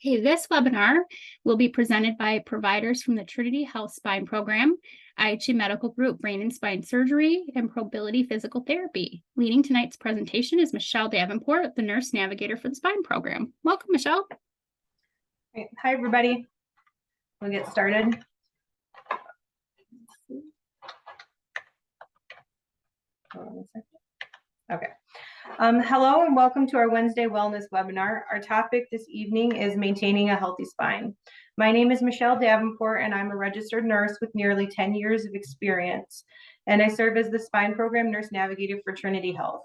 Okay, this webinar will be presented by providers from the Trinity Health Spine Program, IHG Medical Group Brain and Spine Surgery, and Probility Physical Therapy. Leading tonight's presentation is Michelle Davenport, the Nurse Navigator for the Spine Program. Welcome, Michelle. Great. Hi, everybody. We'll get started. Hold on a second. Okay. Hello and welcome to our Wednesday Wellness webinar. Our topic this evening is maintaining a healthy spine. My name is Michelle Davenport and I'm a registered nurse with nearly 10 years of experience. And I serve as the Spine Program Nurse Navigator for Trinity Health.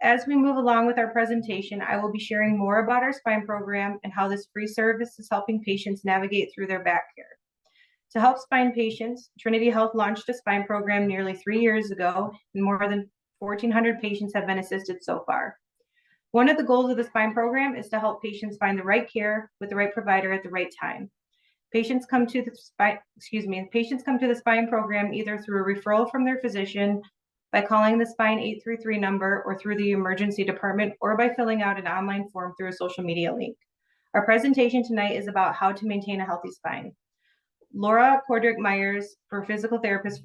As we move along with our presentation, I will be sharing more about our spine program and how this free service is helping patients navigate through their back care. To help spine patients, Trinity Health launched a spine program nearly 3 years ago, and more than 1,400 patients have been assisted so far. One of the goals of the spine program is to help patients find the right care with the right provider at the right time. Patients come to the spine program either through a referral from their physician, by calling the Spine 833 number, or through the emergency department, or by filling out an online form through a social media link. Our presentation tonight is about how to maintain a healthy spine. Laura Kordick-Myers, physical therapist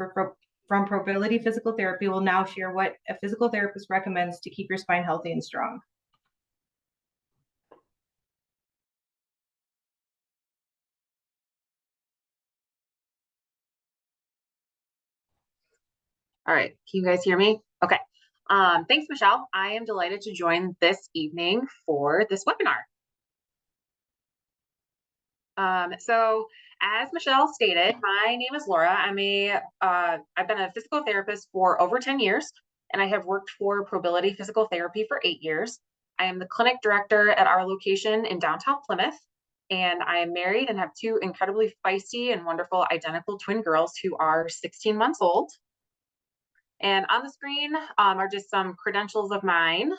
from Probility Physical Therapy, will now share what a physical therapist recommends to keep your spine healthy and strong. All right, can you guys hear me? Okay. Thanks, Michelle. I am delighted to join this evening for this webinar. So as Michelle stated, my name is Laura. I've been a physical therapist for over 10 years, and I have worked for Probility Physical Therapy for 8 years. I am the clinic director at our location in downtown Plymouth, and I am married and have 2 incredibly feisty and wonderful identical twin girls who are 16 months old. And on the screen are just some credentials of mine.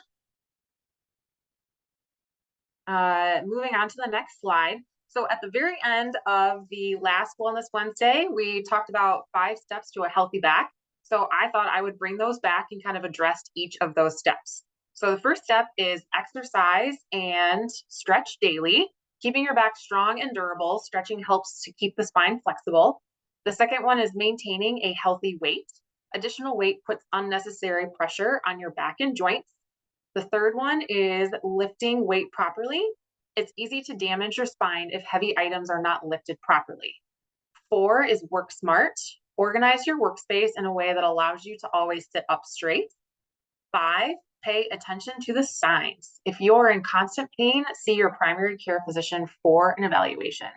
Moving on to the next slide. So at the very end of the last Wellness Wednesday, we talked about 5 steps to a healthy back. So I thought I would bring those back and kind of address each of those steps. So the first step is exercise and stretch daily. Keeping your back strong and durable, stretching helps to keep the spine flexible. The second one is maintaining a healthy weight. Additional weight puts unnecessary pressure on your back and joints. The third one is lifting weight properly. It's easy to damage your spine if heavy items are not lifted properly. 4 is work smart. Organize your workspace in a way that allows you to always sit up straight. 5, pay attention to the signs. If you're in constant pain, see your primary care physician for an evaluation.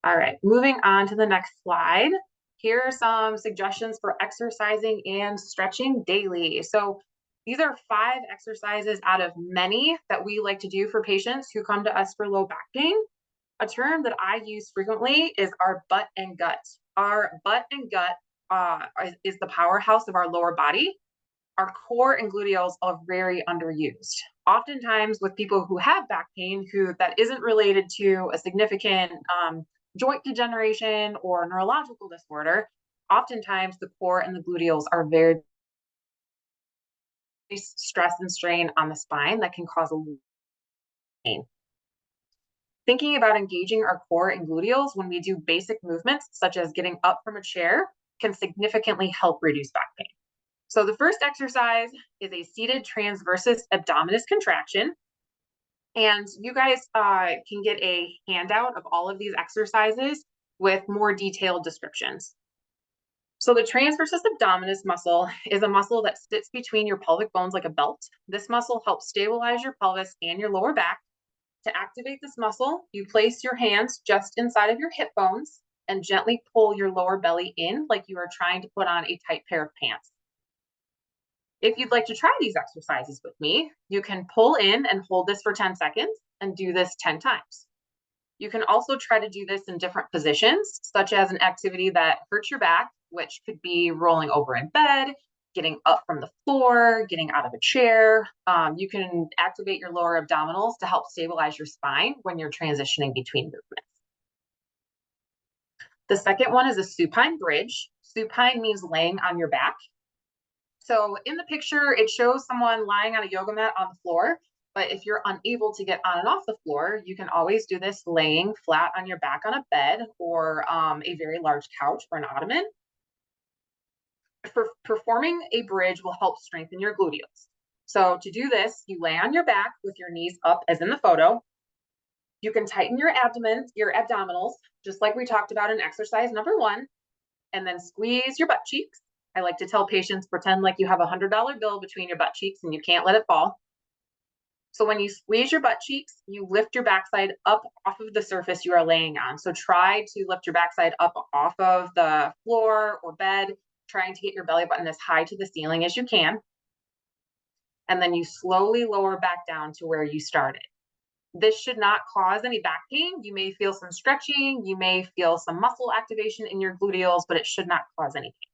All right, moving on to the next slide. Here are some suggestions for exercising and stretching daily. So these are 5 exercises out of many that we like to do for patients who come to us for low back pain. A term that I use frequently is our butt and gut. Our butt and gut is the powerhouse of our lower body. Our core and gluteals are very underused. Oftentimes with people who have back pain that isn't related to a significant joint degeneration or neurological disorder, oftentimes the core and the gluteals are very stress and strain on the spine that can cause a pain. Thinking about engaging our core and gluteals when we do basic movements, such as getting up from a chair, can significantly help reduce back pain. So the first exercise is a seated transversus abdominis contraction. And you guys can get a handout of all of these exercises with more detailed descriptions. So the transversus abdominis muscle is a muscle that sits between your pelvic bones like a belt. This muscle helps stabilize your pelvis and your lower back. To activate this muscle, you place your hands just inside of your hip bones and gently pull your lower belly in like you are trying to put on a tight pair of pants. If you'd like to try these exercises with me, you can pull in and hold this for 10 seconds and do this 10 times. You can also try to do this in different positions, such as an activity that hurts your back, which could be rolling over in bed, getting up from the floor, getting out of a chair. You can activate your lower abdominals to help stabilize your spine when you're transitioning between movements. The second one is a supine bridge. Supine means laying on your back. So in the picture, it shows someone lying on a yoga mat on the floor. But if you're unable to get on and off the floor, you can always do this laying flat on your back on a bed or a very large couch or an ottoman. For performing a bridge will help strengthen your gluteals. So to do this, you lay on your back with your knees up as in the photo. You can tighten your abdomen, your abdominals, just like we talked about in exercise number 1, and then squeeze your butt cheeks. I like to tell patients, pretend like you have a $100 bill between your butt cheeks and you can't let it fall. So when you squeeze your butt cheeks, you lift your backside up off of the surface you are laying on. So try to lift your backside up off of the floor or bed, trying to get your belly button as high to the ceiling as you can. And then you slowly lower back down to where you started. This should not cause any back pain. You may feel some stretching, you may feel some muscle activation in your gluteals, but it should not cause any pain.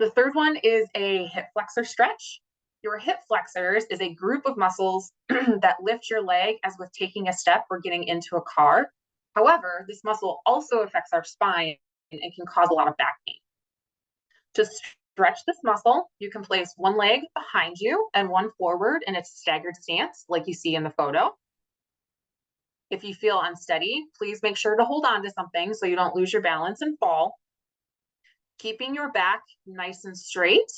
The third one is a hip flexor stretch. Your hip flexors is a group of muscles that lift your leg as with taking a step or getting into a car. However, this muscle also affects our spine and it can cause a lot of back pain. To stretch this muscle, you can place one leg behind you and one forward in its staggered stance, like you see in the photo. If you feel unsteady, please make sure to hold on to something so you don't lose your balance and fall. Keeping your back nice and straight,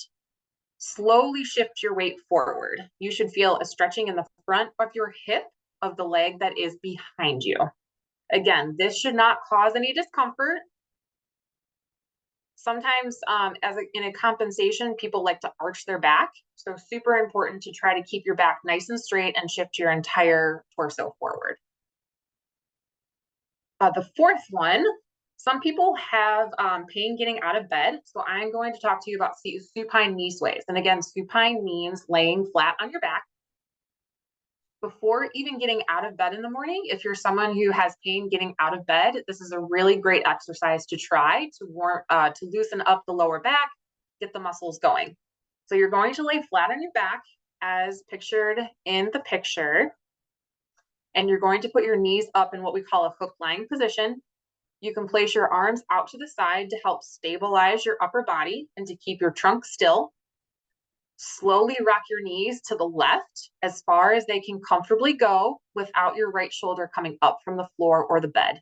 slowly shift your weight forward. You should feel a stretching in the front of your hip of the leg that is behind you. Again, this should not cause any discomfort. Sometimes in a compensation, people like to arch their back. So super important to try to keep your back nice and straight and shift your entire torso forward. The fourth one, some people have pain getting out of bed. So I'm going to talk to you about supine knee sways. And again, supine means laying flat on your back. Before even getting out of bed in the morning, if you're someone who has pain getting out of bed, this is a really great exercise to try to loosen up the lower back, get the muscles going. So you're going to lay flat on your back as pictured in the picture. And you're going to put your knees up in what we call a hook lying position. You can place your arms out to the side to help stabilize your upper body and to keep your trunk still. Slowly rock your knees to the left as far as they can comfortably go without your right shoulder coming up from the floor or the bed.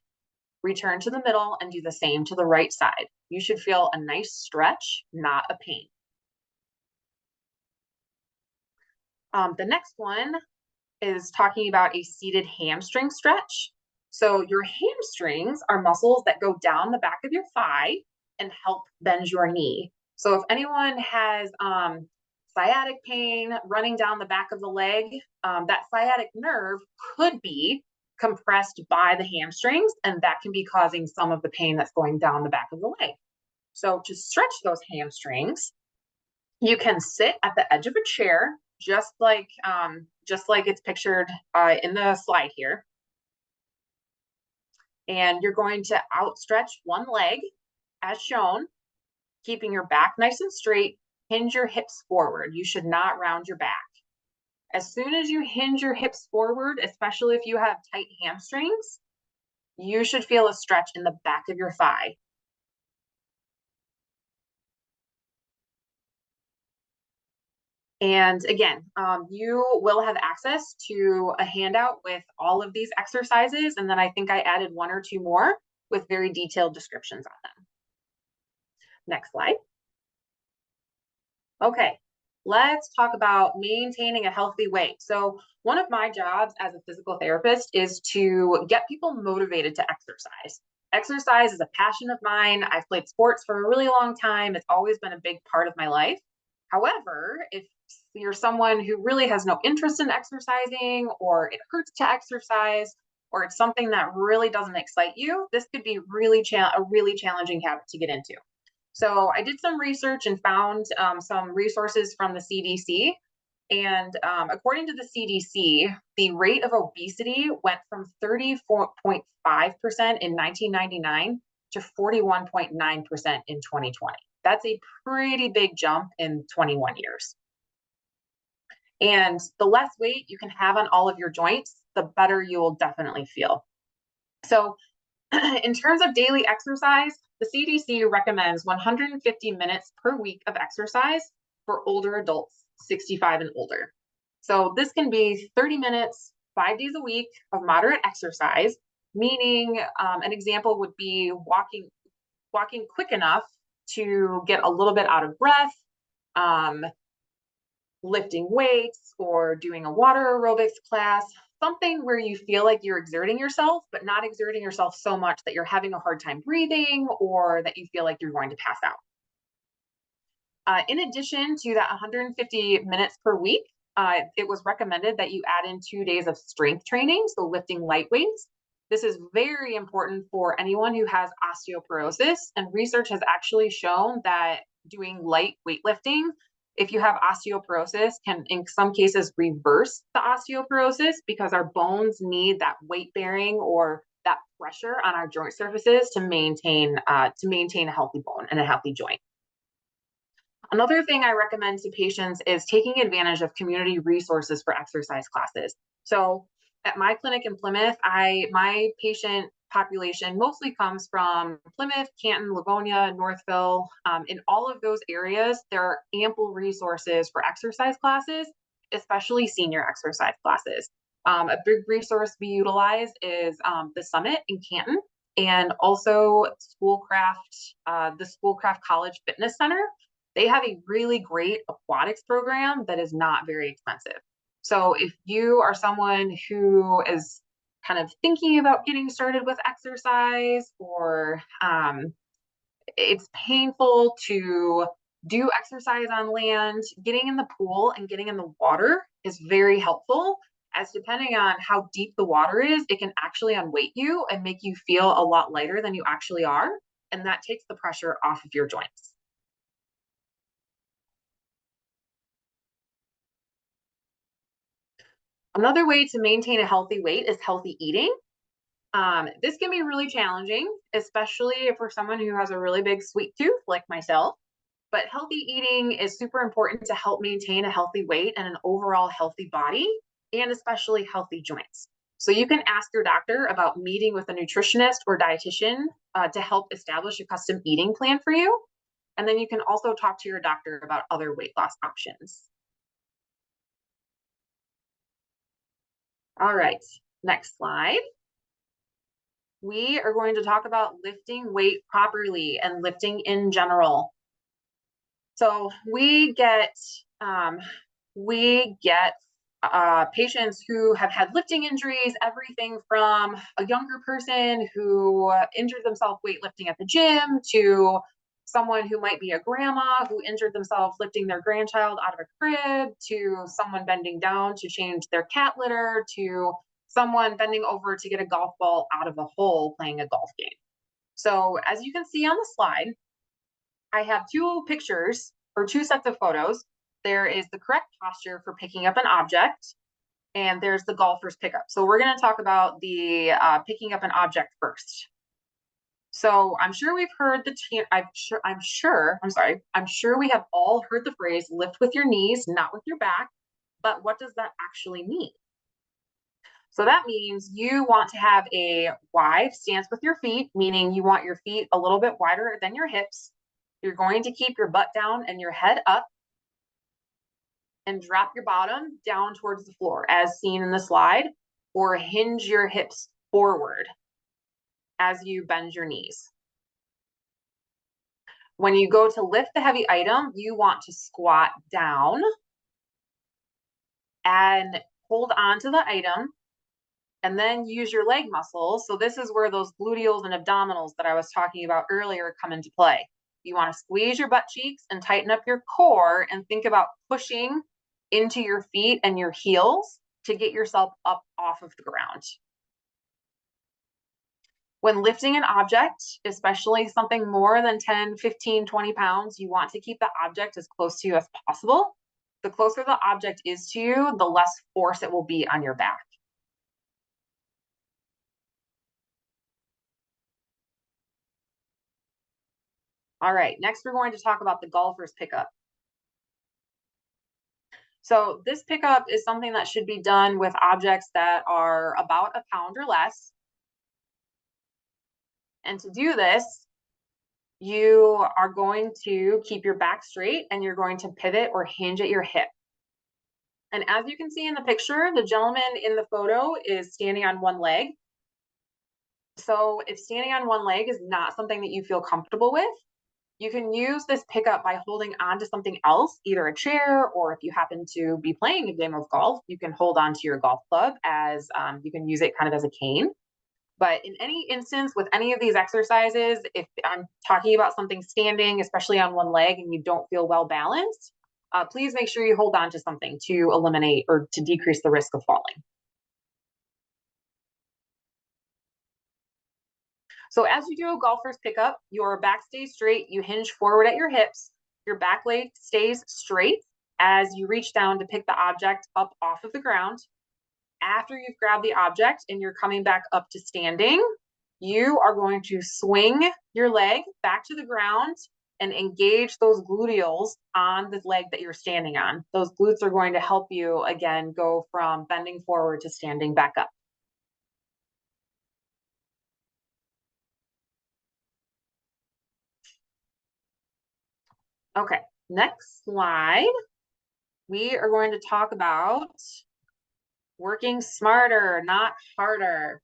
Return to the middle and do the same to the right side. You should feel a nice stretch, not a pain. The next one is talking about a seated hamstring stretch. So your hamstrings are muscles that go down the back of your thigh and help bend your knee. So if anyone has sciatic pain running down the back of the leg, that sciatic nerve could be compressed by the hamstrings, and that can be causing some of the pain that's going down the back of the leg. So to stretch those hamstrings, you can sit at the edge of a chair, just like it's pictured in the slide here. And you're going to outstretch one leg as shown, keeping your back nice and straight. Hinge your hips forward. You should not round your back. As soon as you hinge your hips forward, especially if you have tight hamstrings, you should feel a stretch in the back of your thigh. And again, you will have access to a handout with all of these exercises. And then I think I added one or two more with very detailed descriptions on them. Next slide. Okay, let's talk about maintaining a healthy weight. So one of my jobs as a physical therapist is to get people motivated to exercise. Exercise is a passion of mine. I've played sports for a really long time. It's always been a big part of my life. However, if you're someone who really has no interest in exercising, or it hurts to exercise, or it's something that really doesn't excite you, this could be a really challenging habit to get into. So I did some research and found some resources from the CDC. And according to the CDC, the rate of obesity went from 34.5% in 1999 to 41.9% in 2020. That's a pretty big jump in 21 years. And the less weight you can have on all of your joints, the better you will definitely feel. So in terms of daily exercise, the CDC recommends 150 minutes per week of exercise for older adults, 65 and older. So this can be 30 minutes, 5 days a week of moderate exercise, meaning an example would be walking quick enough to get a little bit out of breath, lifting weights or doing a water aerobics class, something where you feel like you're exerting yourself, but not exerting yourself so much that you're having a hard time breathing or that you feel like you're going to pass out. In addition to that 150 minutes per week, it was recommended that you add in 2 days of strength training, so lifting light weights. This is very important for anyone who has osteoporosis, and research has actually shown that doing light weightlifting, if you have osteoporosis, can in some cases reverse the osteoporosis because our bones need that weight bearing or that pressure on our joint surfaces to maintain a healthy bone and a healthy joint. Another thing I recommend to patients is taking advantage of community resources for exercise classes. So at my clinic in Plymouth, my patient population mostly comes from Plymouth, Canton, Livonia, Northville. In all of those areas, there are ample resources for exercise classes, especially senior exercise classes. A big resource we utilize is the Summit in Canton, and also the Schoolcraft College Fitness Center. They have a really great aquatics program that is not very expensive. So if you are someone who is kind of thinking about getting started with exercise, or it's painful to do exercise on land, getting in the pool and getting in the water is very helpful, as depending on how deep the water is, it can actually unweight you and make you feel a lot lighter than you actually are. And that takes the pressure off of your joints. Another way to maintain a healthy weight is healthy eating. This can be really challenging, especially if for someone who has a really big sweet tooth like myself. But healthy eating is super important to help maintain a healthy weight and an overall healthy body, and especially healthy joints. So you can ask your doctor about meeting with a nutritionist or dietitian to help establish a custom eating plan for you. And then you can also talk to your doctor about other weight loss options. All right, next slide. We are going to talk about lifting weight properly and lifting in general. So we get patients who have had lifting injuries, everything from a younger person who injured themselves weightlifting at the gym, to someone who might be a grandma who injured themselves lifting their grandchild out of a crib, to someone bending down to change their cat litter, to someone bending over to get a golf ball out of a hole playing a golf game. So as you can see on the slide, I have two pictures or two sets of photos. There is the correct posture for picking up an object, and there's the golfer's pickup. So we're going to talk about the picking up an object first. So I'm sure we've heard I'm sure we have all heard the phrase lift with your knees, not with your back. But what does that actually mean? So that means you want to have a wide stance with your feet, meaning you want your feet a little bit wider than your hips. You're going to keep your butt down and your head up, and drop your bottom down towards the floor as seen in the slide, or hinge your hips forward as you bend your knees. When you go to lift the heavy item, you want to squat down and hold on to the item, and then use your leg muscles. So this is where those gluteals and abdominals that I was talking about earlier come into play. You want to squeeze your butt cheeks and tighten up your core and think about pushing into your feet and your heels to get yourself up off of the ground. When lifting an object, especially something more than 10, 15, 20 pounds, you want to keep the object as close to you as possible. The closer the object is to you, the less force it will be on your back. All right, next we're going to talk about the golfer's pickup. So this pickup is something that should be done with objects that are about a pound or less. And to do this, you are going to keep your back straight and you're going to pivot or hinge at your hip. And as you can see in the picture, the gentleman in the photo is standing on one leg. So if standing on one leg is not something that you feel comfortable with, you can use this pickup by holding on to something else, either a chair, or if you happen to be playing a game of golf, you can hold on to your golf club as you can use it kind of as a cane. But in any instance with any of these exercises, if I'm talking about something standing, especially on one leg, and you don't feel well balanced, please make sure you hold on to something to eliminate or to decrease the risk of falling. So as you do a golfer's pickup, your back stays straight, you hinge forward at your hips, your back leg stays straight as you reach down to pick the object up off of the ground. After you've grabbed the object and you're coming back up to standing, you are going to swing your leg back to the ground and engage those gluteals on the leg that you're standing on. Those glutes are going to help you, again, go from bending forward to standing back up. Okay, next slide. We are going to talk about working smarter, not harder.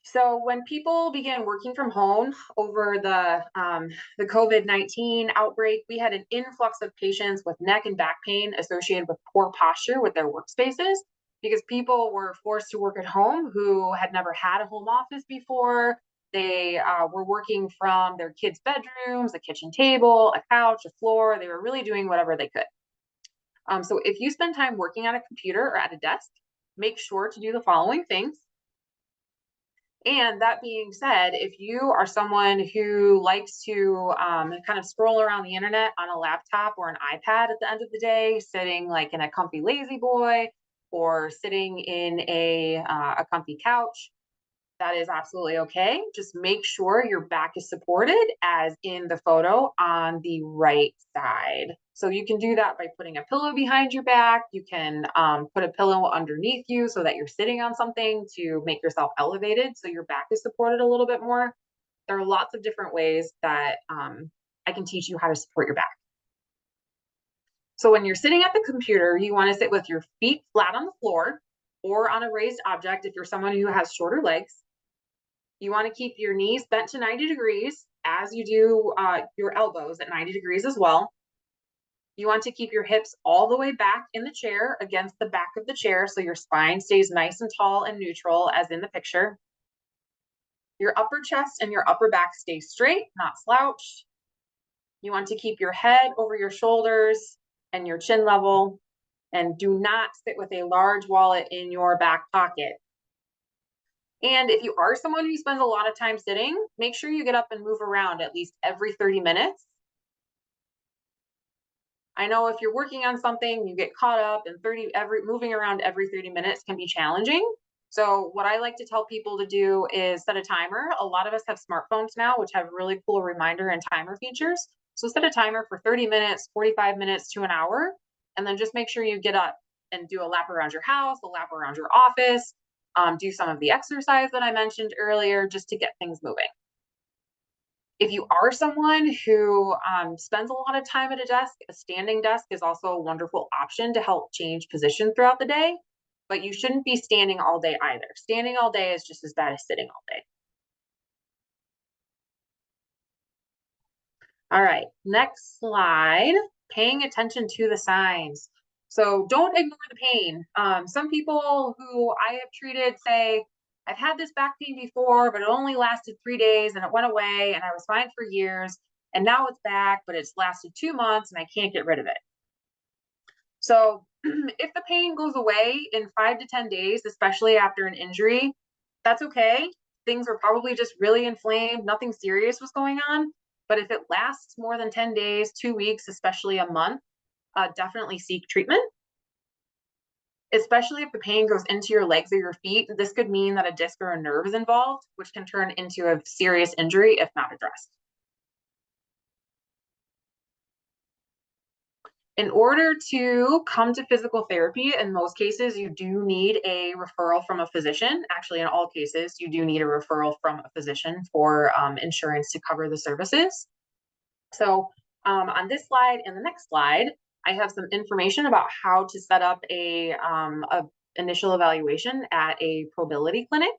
So when people began working from home over the COVID-19 outbreak, we had an influx of patients with neck and back pain associated with poor posture with their workspaces because people were forced to work at home who had never had a home office before. They were working from their kids' bedrooms, a kitchen table, a couch, a floor. They were really doing whatever they could. So if you spend time working on a computer or at a desk, make sure to do the following things. And that being said, if you are someone who likes to kind of scroll around the internet on a laptop or an iPad at the end of the day, sitting like in a comfy lazy boy or sitting in a comfy couch, that is absolutely okay. Just make sure your back is supported as in the photo on the right side. So you can do that by putting a pillow behind your back. You can put a pillow underneath you so that you're sitting on something to make yourself elevated so your back is supported a little bit more. There are lots of different ways that I can teach you how to support your back. So when you're sitting at the computer, you want to sit with your feet flat on the floor or on a raised object if you're someone who has shorter legs. You want to keep your knees bent to 90 degrees as you do your elbows at 90 degrees as well. You want to keep your hips all the way back in the chair against the back of the chair so your spine stays nice and tall and neutral as in the picture. Your upper chest and your upper back stay straight, not slouched. You want to keep your head over your shoulders and your chin level, and do not sit with a large wallet in your back pocket. And if you are someone who spends a lot of time sitting, make sure you get up and move around at least every 30 minutes. I know if you're working on something, you get caught up and moving around every 30 minutes can be challenging. So what I like to tell people to do is set a timer. A lot of us have smartphones now, which have really cool reminder and timer features. So set a timer for 30 minutes, 45 minutes to an hour, and then just make sure you get up and do a lap around your house, a lap around your office, do some of the exercise that I mentioned earlier, just to get things moving. If you are someone who spends a lot of time at a desk, a standing desk is also a wonderful option to help change position throughout the day, but you shouldn't be standing all day either. Standing all day is just as bad as sitting all day. All right, next slide, paying attention to the signs. So don't ignore the pain. Some people who I have treated say, I've had this back pain before, but it only lasted 3 days and it went away and I was fine for years. And now it's back, but it's lasted 2 months and I can't get rid of it. So if the pain goes away in 5 to 10 days, especially after an injury, that's okay. Things were probably just really inflamed. Nothing serious was going on. But if it lasts more than 10 days, 2 weeks, especially a month, definitely seek treatment. Especially if the pain goes into your legs or your feet, this could mean that a disc or a nerve is involved, which can turn into a serious injury if not addressed. In order to come to physical therapy, in most cases, you do need a referral from a physician. Actually, in all cases, you do need a referral from a physician for insurance to cover the services. So on this slide and the next slide, I have some information about how to set up a initial evaluation at a Probility clinic.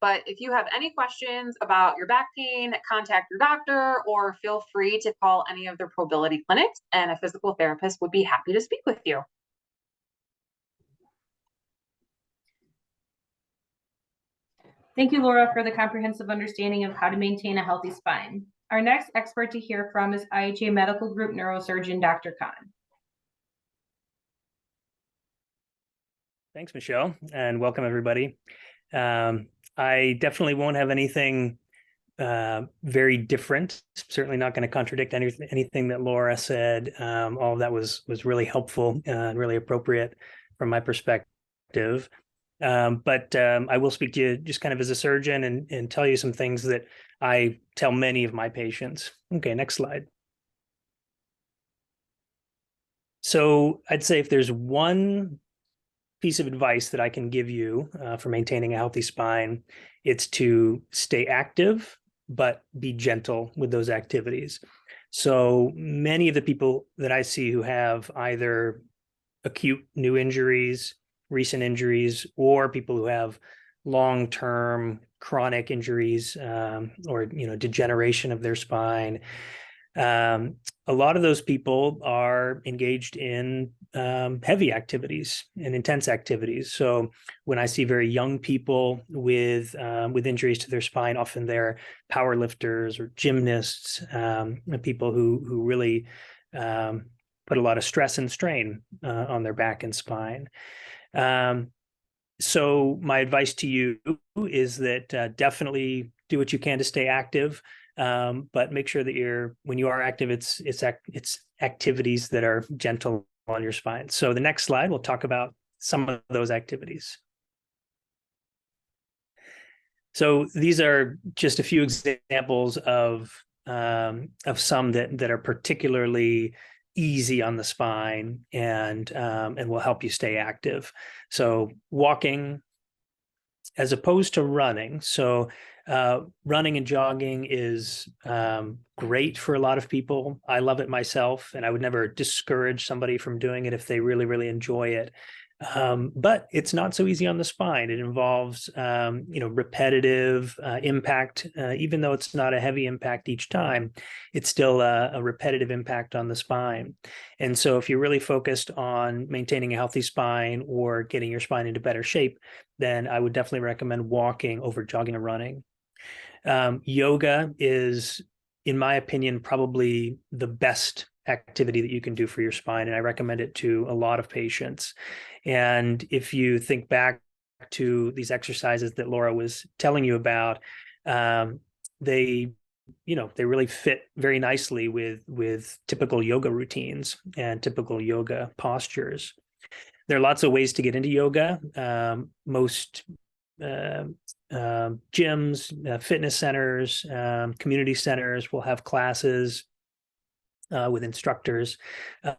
But if you have any questions about your back pain, contact your doctor, or feel free to call any of the Probility clinics, and a physical therapist would be happy to speak with you. Thank you, Laura, for the comprehensive understanding of how to maintain a healthy spine. Our next expert to hear from is IHA Medical Group Neurosurgeon, Dr. Kahn. Thanks, Michelle, and welcome everybody. I definitely won't have anything very different. Certainly not going to contradict anything that Laura said. All of that was really helpful and really appropriate from my perspective. But I will speak to you just kind of as a surgeon and tell you some things that I tell many of my patients. Okay, next slide. So I'd say if there's one piece of advice that I can give you for maintaining a healthy spine, it's to stay active, but be gentle with those activities. So many of the people that I see who have either acute new injuries, recent injuries, or people who have long-term chronic injuries or degeneration of their spine, a lot of those people are engaged in heavy activities and intense activities. So when I see very young people with injuries to their spine, often they're power lifters or gymnasts, people who really put a lot of stress and strain on their back and spine. So my advice to you is that definitely do what you can to stay active. But make sure that when you are active, it's activities that are gentle on your spine. So the next slide, we'll talk about some of those activities. So these are just a few examples of some that are particularly easy on the spine and will help you stay active. So walking as opposed to running. So running and jogging is great for a lot of people. I love it myself, and I would never discourage somebody from doing it if they really, really enjoy it. But it's not so easy on the spine. It involves, repetitive impact. Even though it's not a heavy impact each time, it's still a repetitive impact on the spine. And so if you're really focused on maintaining a healthy spine or getting your spine into better shape, then I would definitely recommend walking over jogging and running. Yoga is, in my opinion, probably the best activity that you can do for your spine, and I recommend it to a lot of patients. And if you think back to these exercises that Laura was telling you about, they really fit very nicely with typical yoga routines and typical yoga postures. There are lots of ways to get into yoga. Most gyms, fitness centers, community centers will have classes with instructors.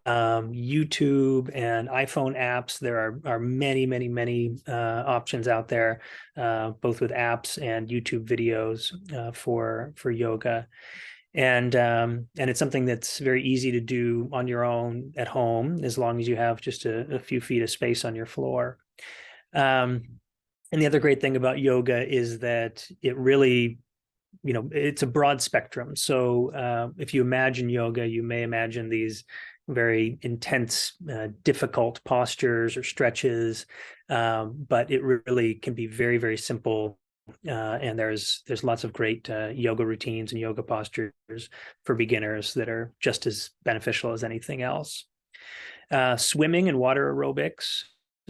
YouTube and iPhone apps, there are many options out there, both with apps and YouTube videos for yoga. And it's something that's very easy to do on your own at home, as long as you have just a few feet of space on your floor. And the other great thing about yoga is that it really, it's a broad spectrum. So if you imagine yoga, you may imagine these very intense, difficult postures or stretches, but it really can be very, very simple. And there's lots of great yoga routines and yoga postures for beginners that are just as beneficial as anything else. Swimming and water aerobics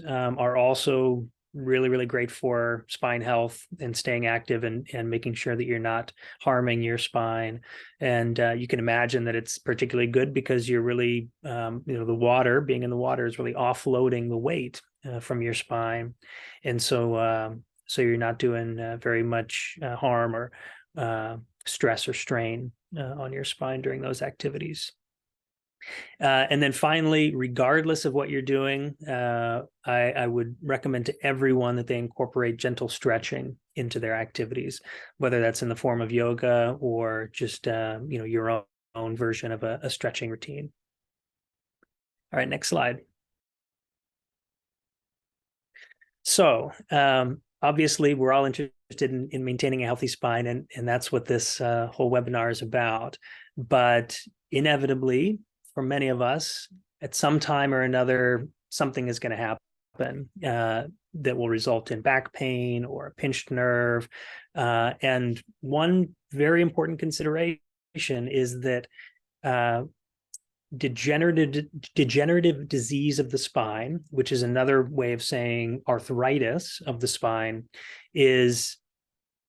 are also really, really great for spine health and staying active and making sure that you're not harming your spine. And you can imagine that it's particularly good because you're really, the water, being in the water is really offloading the weight from your spine. And so you're not doing very much harm or stress or strain on your spine during those activities. And then finally, regardless of what you're doing, I would recommend to everyone that they incorporate gentle stretching into their activities, whether that's in the form of yoga or just your own version of a stretching routine. All right, next slide. So obviously, we're all interested in maintaining a healthy spine, and that's what this whole webinar is about. But inevitably, for many of us, at some time or another, something is going to happen that will result in back pain or a pinched nerve. And one very important consideration is that degenerative disease of the spine, which is another way of saying arthritis of the spine, is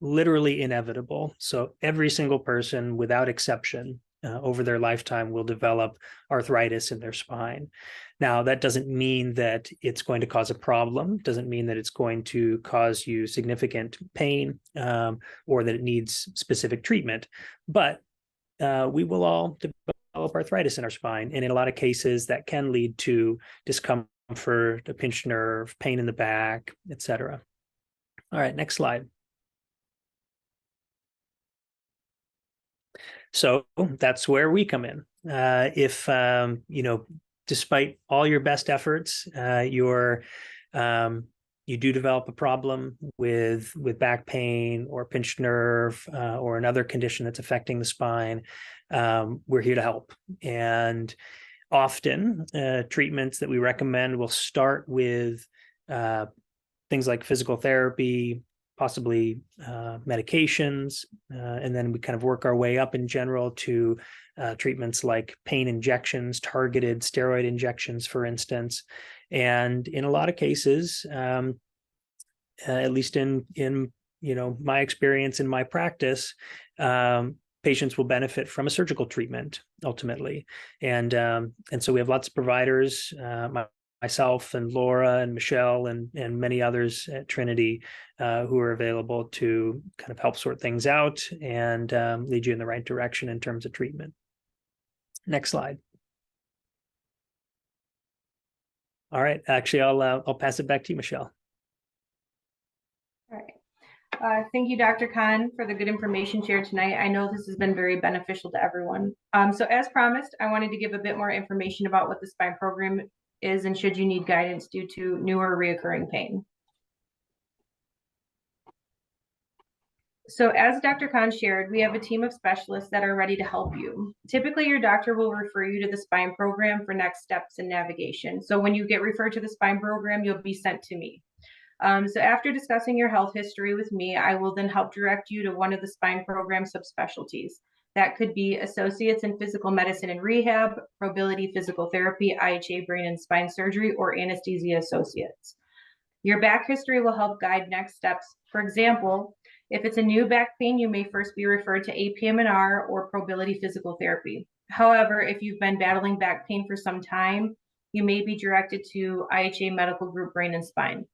literally inevitable. So every single person, without exception, over their lifetime will develop arthritis in their spine. Now, that doesn't mean that it's going to cause a problem, doesn't mean that it's going to cause you significant pain or that it needs specific treatment, but we will all develop arthritis in our spine. And in a lot of cases, that can lead to discomfort, a pinched nerve, pain in the back, etc. All right, next slide. So that's where we come in. If despite all your best efforts, you do develop a problem with back pain or pinched nerve or another condition that's affecting the spine, we're here to help. And often treatments that we recommend will start with things like physical therapy, possibly medications, and then we kind of work our way up in general to treatments like pain injections, targeted steroid injections, for instance. And in a lot of cases, at least in my experience in my practice, patients will benefit from a surgical treatment ultimately. And so we have lots of providers, myself and Laura and Michelle and many others at Trinity who are available to kind of help sort things out and lead you in the right direction in terms of treatment. Next slide. All right, actually, I'll pass it back to you, Michelle. All right. Thank you, Dr. Kahn, for the good information shared tonight. I know this has been very beneficial to everyone. So as promised, I wanted to give a bit more information about what the spine program is and should you need guidance due to new or reoccurring pain. So as Dr. Kahn shared, we have a team of specialists that are ready to help you. Typically, your doctor will refer you to the spine program for next steps in navigation. So when you get referred to the spine program, you'll be sent to me. So after discussing your health history with me, I will then help direct you to one of the spine program subspecialties. That could be Associates in Physical Medicine and Rehab, Probility Physical Therapy, IHA Brain and Spine Surgery, or Anesthesia Associates. Your back history will help guide next steps. For example, if it's a new back pain, you may first be referred to APM&R or Probility Physical Therapy. However, if you've been battling back pain for some time, you may be directed to IHA Medical Group Brain and Spine.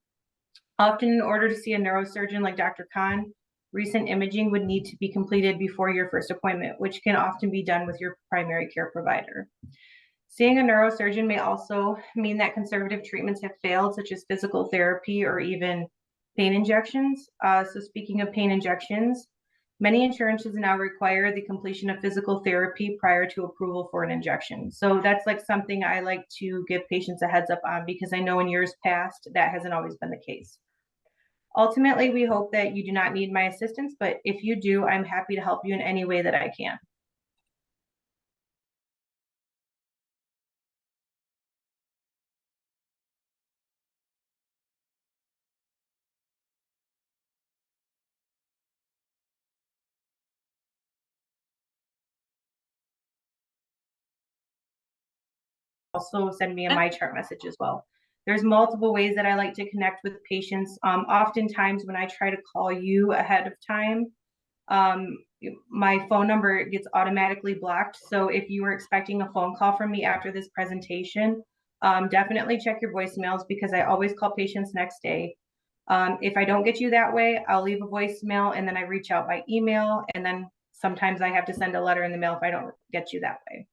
Often, in order to see a neurosurgeon like Dr. Kahn, recent imaging would need to be completed before your first appointment, which can often be done with your primary care provider. Seeing a neurosurgeon may also mean that conservative treatments have failed, such as physical therapy or even pain injections. So speaking of pain injections, many insurances now require the completion of physical therapy prior to approval for an injection. So that's like something I like to give patients a heads up on, because I know in years past that hasn't always been the case. Ultimately, we hope that you do not need my assistance, but if you do, I'm happy to help you in any way that I can. Also send me a MyChart message as well. There's multiple ways that I like to connect with patients. Oftentimes when I try to call you ahead of time, my phone number gets automatically blocked. So if you were expecting a phone call from me after this presentation, definitely check your voicemails, because I always call patients next day. If I don't get you that way, I'll leave a voicemail and then I reach out by email. And then sometimes I have to send a letter in the mail if I don't get you that way.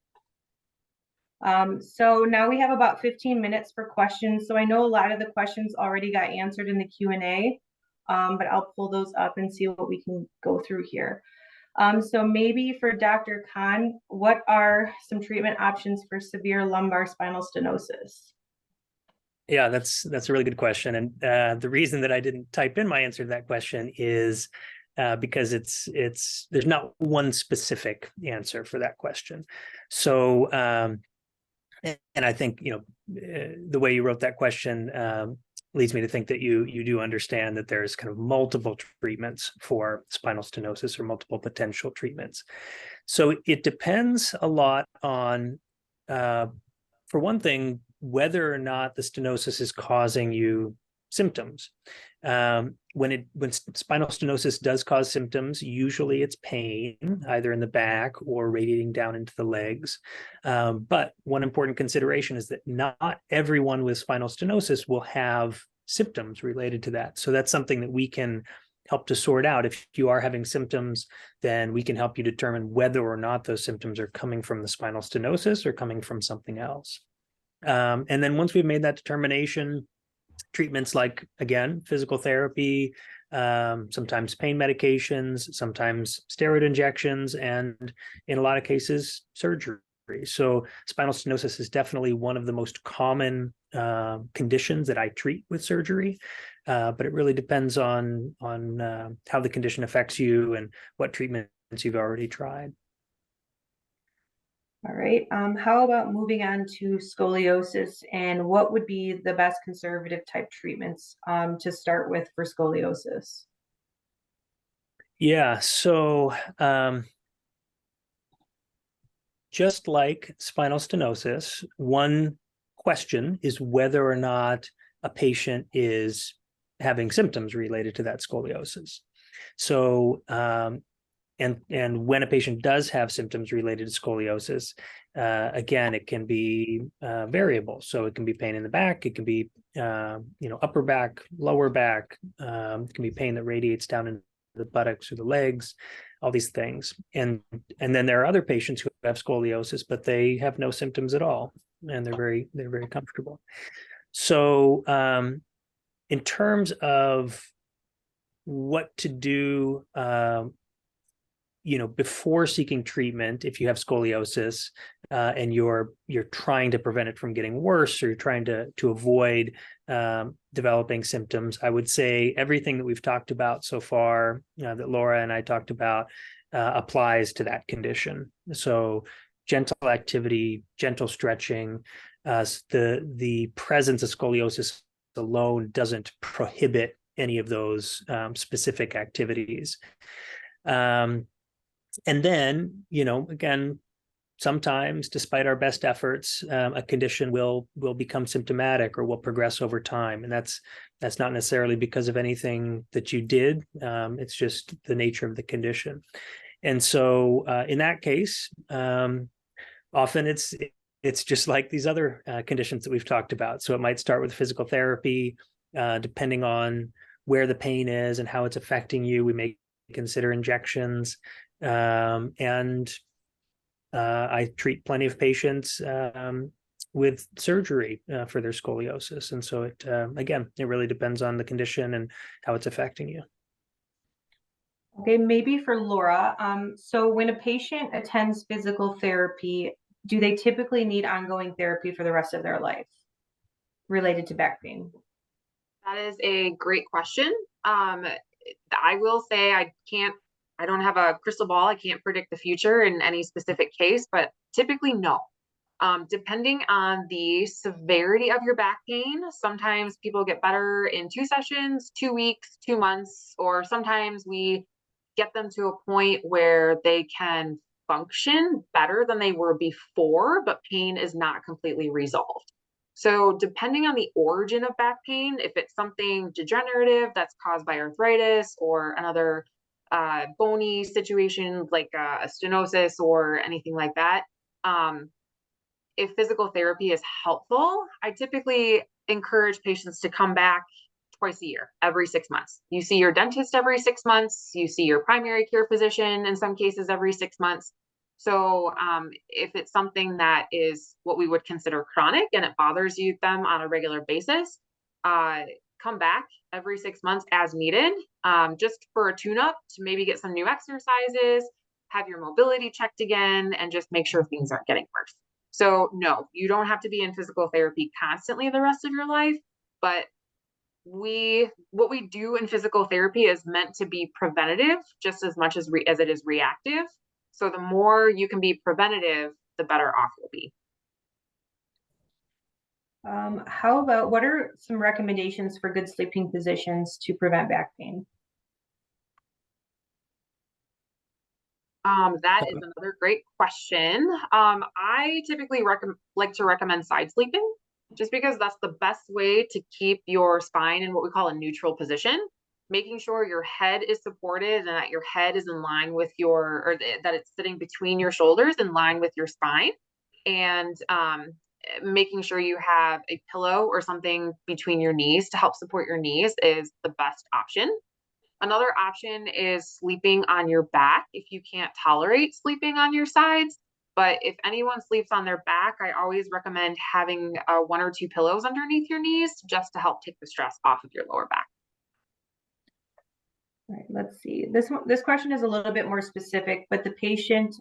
So now we have about 15 minutes for questions. So I know a lot of the questions already got answered in the Q&A, but I'll pull those up and see what we can go through here. So maybe for Dr. Kahn, what are some treatment options for severe lumbar spinal stenosis? Yeah, that's a really good question. And the reason that I didn't type in my answer to that question is because there's not one specific answer for that question. So, and I think, the way you wrote that question leads me to think that you do understand that there's kind of multiple treatments for spinal stenosis, or multiple potential treatments. So it depends a lot on, for one thing, whether or not the stenosis is causing you symptoms. When spinal stenosis does cause symptoms, usually it's pain, either in the back or radiating down into the legs. But one important consideration is that not everyone with spinal stenosis will have symptoms related to that. So that's something that we can help to sort out. If you are having symptoms, then we can help you determine whether or not those symptoms are coming from the spinal stenosis or coming from something else. And then once we've made that determination, treatments like, again, physical therapy, sometimes pain medications, sometimes steroid injections, and in a lot of cases, surgery. So spinal stenosis is definitely one of the most common conditions that I treat with surgery, but it really depends on how the condition affects you and what treatments you've already tried. All right. How about moving on to scoliosis, and what would be the best conservative type treatments to start with for scoliosis? Yeah, so just like spinal stenosis, one question is whether or not a patient is having symptoms related to that scoliosis. So, and when a patient does have symptoms related to scoliosis, again, it can be variable. So it can be pain in the back, it can be upper back, lower back, it can be pain that radiates down into the buttocks or the legs, all these things. And then there are other patients who have scoliosis, but they have no symptoms at all, and they're very comfortable. So in terms of what to do, before seeking treatment, if you have scoliosis and you're trying to prevent it from getting worse, or you're trying to avoid developing symptoms, I would say everything that we've talked about so far, that Laura and I talked about, applies to that condition. So gentle activity, gentle stretching, the presence of scoliosis alone doesn't prohibit any of those specific activities. And then, again, sometimes, despite our best efforts, a condition will become symptomatic or will progress over time. And that's not necessarily because of anything that you did. It's just the nature of the condition. And so in that case, often it's just like these other conditions that we've talked about. So it might start with physical therapy, depending on where the pain is and how it's affecting you. We may consider injections. And I treat plenty of patients with surgery for their scoliosis. And so it really depends on the condition and how it's affecting you. Okay, maybe for Laura. So when a patient attends physical therapy, do they typically need ongoing therapy for the rest of their life related to back pain? That is a great question. I will say I don't have a crystal ball. I can't predict the future in any specific case, but typically no. Depending on the severity of your back pain, sometimes people get better in 2 sessions, 2 weeks, 2 months, or sometimes we get them to a point where they can function better than they were before, but pain is not completely resolved. So depending on the origin of back pain, if it's something degenerative that's caused by arthritis or another bony situation like a stenosis or anything like that, if physical therapy is helpful, I typically encourage patients to come back twice a year, every 6 months. You see your dentist every 6 months, you see your primary care physician in some cases every 6 months. So if it's something that is what we would consider chronic and it bothers them on a regular basis, come back every 6 months as needed, just for a tune-up to maybe get some new exercises, have your mobility checked again, and just make sure things aren't getting worse. So no, you don't have to be in physical therapy constantly the rest of your life, but what we do in physical therapy is meant to be preventative just as much as it is reactive. So the more you can be preventative, the better off you'll be. How about, what are some recommendations for good sleeping positions to prevent back pain? That is another great question. I typically like to recommend side sleeping, just because that's the best way to keep your spine in what we call a neutral position, making sure your head is supported and that your head is in line with that it's sitting between your shoulders in line with your spine, and making sure you have a pillow or something between your knees to help support your knees is the best option. Another option is sleeping on your back if you can't tolerate sleeping on your sides. But if anyone sleeps on their back, I always recommend having 1 or 2 pillows underneath your knees just to help take the stress off of your lower back. All right, let's see. This question is a little bit more specific, but the patient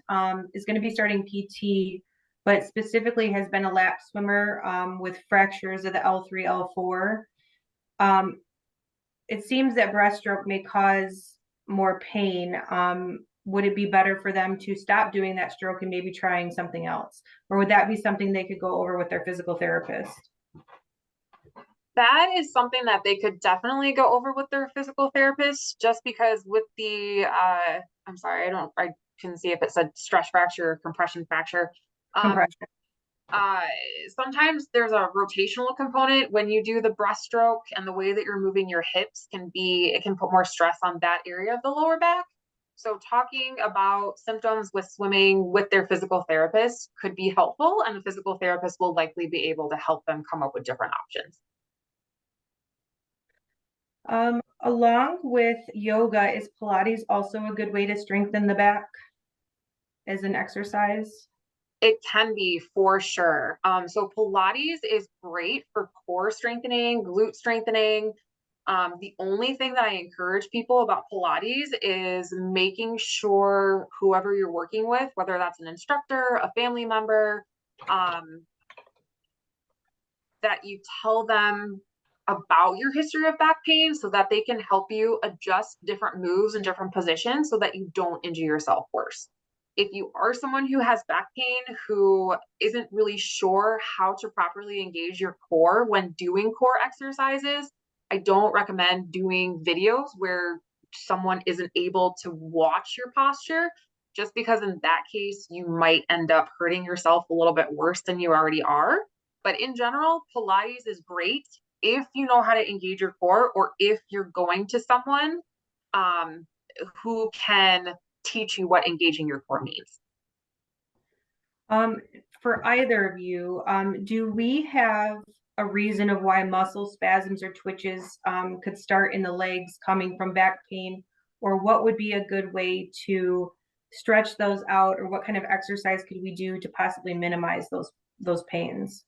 is going to be starting PT, but specifically has been a lap swimmer with fractures of the L3, L4. It seems that breaststroke may cause more pain. Would it be better for them to stop doing that stroke and maybe trying something else? Or would that be something they could go over with their physical therapist? That is something that they could definitely go over with their physical therapist, just because with the, I'm sorry, I couldn't see if it said stress fracture or compression fracture. Compression. Sometimes there's a rotational component when you do the breaststroke, and the way that you're moving your hips it can put more stress on that area of the lower back. So talking about symptoms with swimming with their physical therapist could be helpful, and the physical therapist will likely be able to help them come up with different options. Along with yoga, is Pilates also a good way to strengthen the back as an exercise? It can be, for sure. So Pilates is great for core strengthening, glute strengthening. The only thing that I encourage people about Pilates is making sure whoever you're working with, whether that's an instructor, a family member, that you tell them about your history of back pain so that they can help you adjust different moves and different positions so that you don't injure yourself worse. If you are someone who has back pain who isn't really sure how to properly engage your core when doing core exercises, I don't recommend doing videos where someone isn't able to watch your posture, just because in that case, you might end up hurting yourself a little bit worse than you already are. But in general, Pilates is great if you know how to engage your core, or if you're going to someone who can teach you what engaging your core means. For either of you, do we have a reason of why muscle spasms or twitches could start in the legs coming from back pain? Or what would be a good way to stretch those out? Or what kind of exercise could we do to possibly minimize those pains?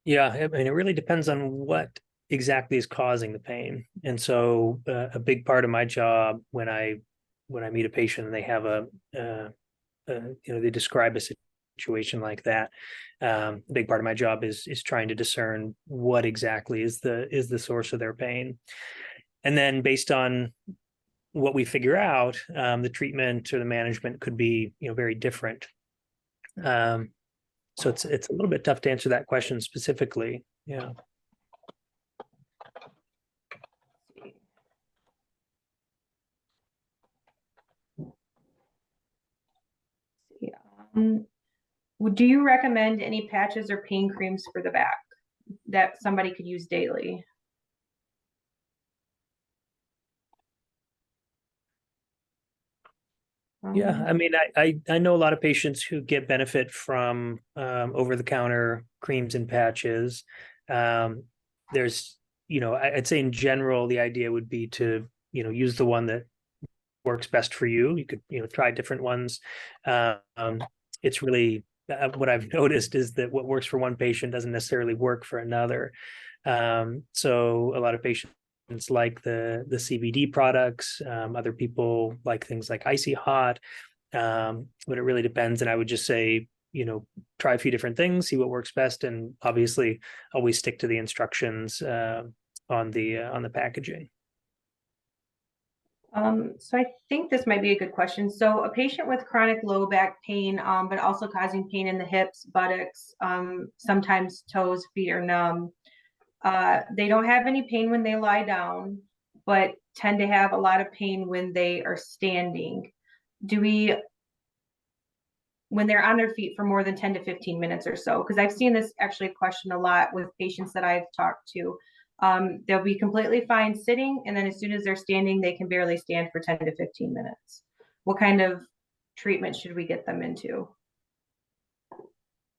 Yeah, I mean, it really depends on what exactly is causing the pain. And so a big part of my job when I meet a patient and they have they describe a situation like that, a big part of my job is trying to discern what exactly is the source of their pain. And then based on what we figure out, the treatment or the management could be, very different. So it's a little bit tough to answer that question specifically. Yeah. Do you recommend any patches or pain creams for the back that somebody could use daily? Yeah, I mean, I know a lot of patients who get benefit from over-the-counter creams and patches. There's, I'd say in general, the idea would be to, use the one that works best for you. You could, try different ones. It's really what I've noticed is that what works for one patient doesn't necessarily work for another. So a lot of patients like the CBD products. Other people like things like icy hot, but it really depends. And I would just say, try a few different things, see what works best, and obviously always stick to the instructions on the packaging. So I think this might be a good question. So a patient with chronic low back pain, but also causing pain in the hips, buttocks, sometimes toes, feet are numb. They don't have any pain when they lie down, but tend to have a lot of pain when they are standing. When they're on their feet for more than 10 to 15 minutes or so, because I've seen this actually question a lot with patients that I've talked to. They'll be completely fine sitting, and then as soon as they're standing, they can barely stand for 10 to 15 minutes. What kind of treatment should we get them into?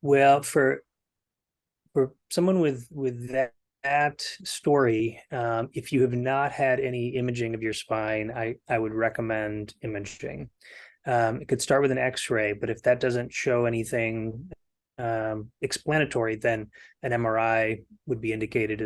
Well, for someone with that story, if you have not had any imaging of your spine, I would recommend imaging. It could start with an X-ray, but if that doesn't show anything explanatory, then an MRI would be indicated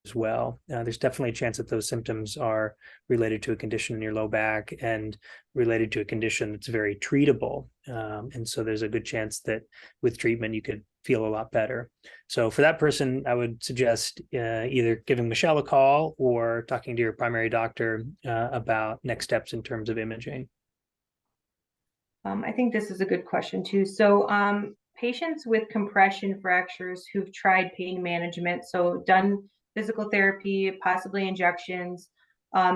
as well. There's definitely a chance that those symptoms are related to a condition in your low back and related to a condition that's very treatable. And so there's a good chance that with treatment, you could feel a lot better. So for that person, I would suggest either giving Michelle a call or talking to your primary doctor about next steps in terms of imaging. I think this is a good question too. So patients with compression fractures who've tried pain management, so done physical therapy, possibly injections,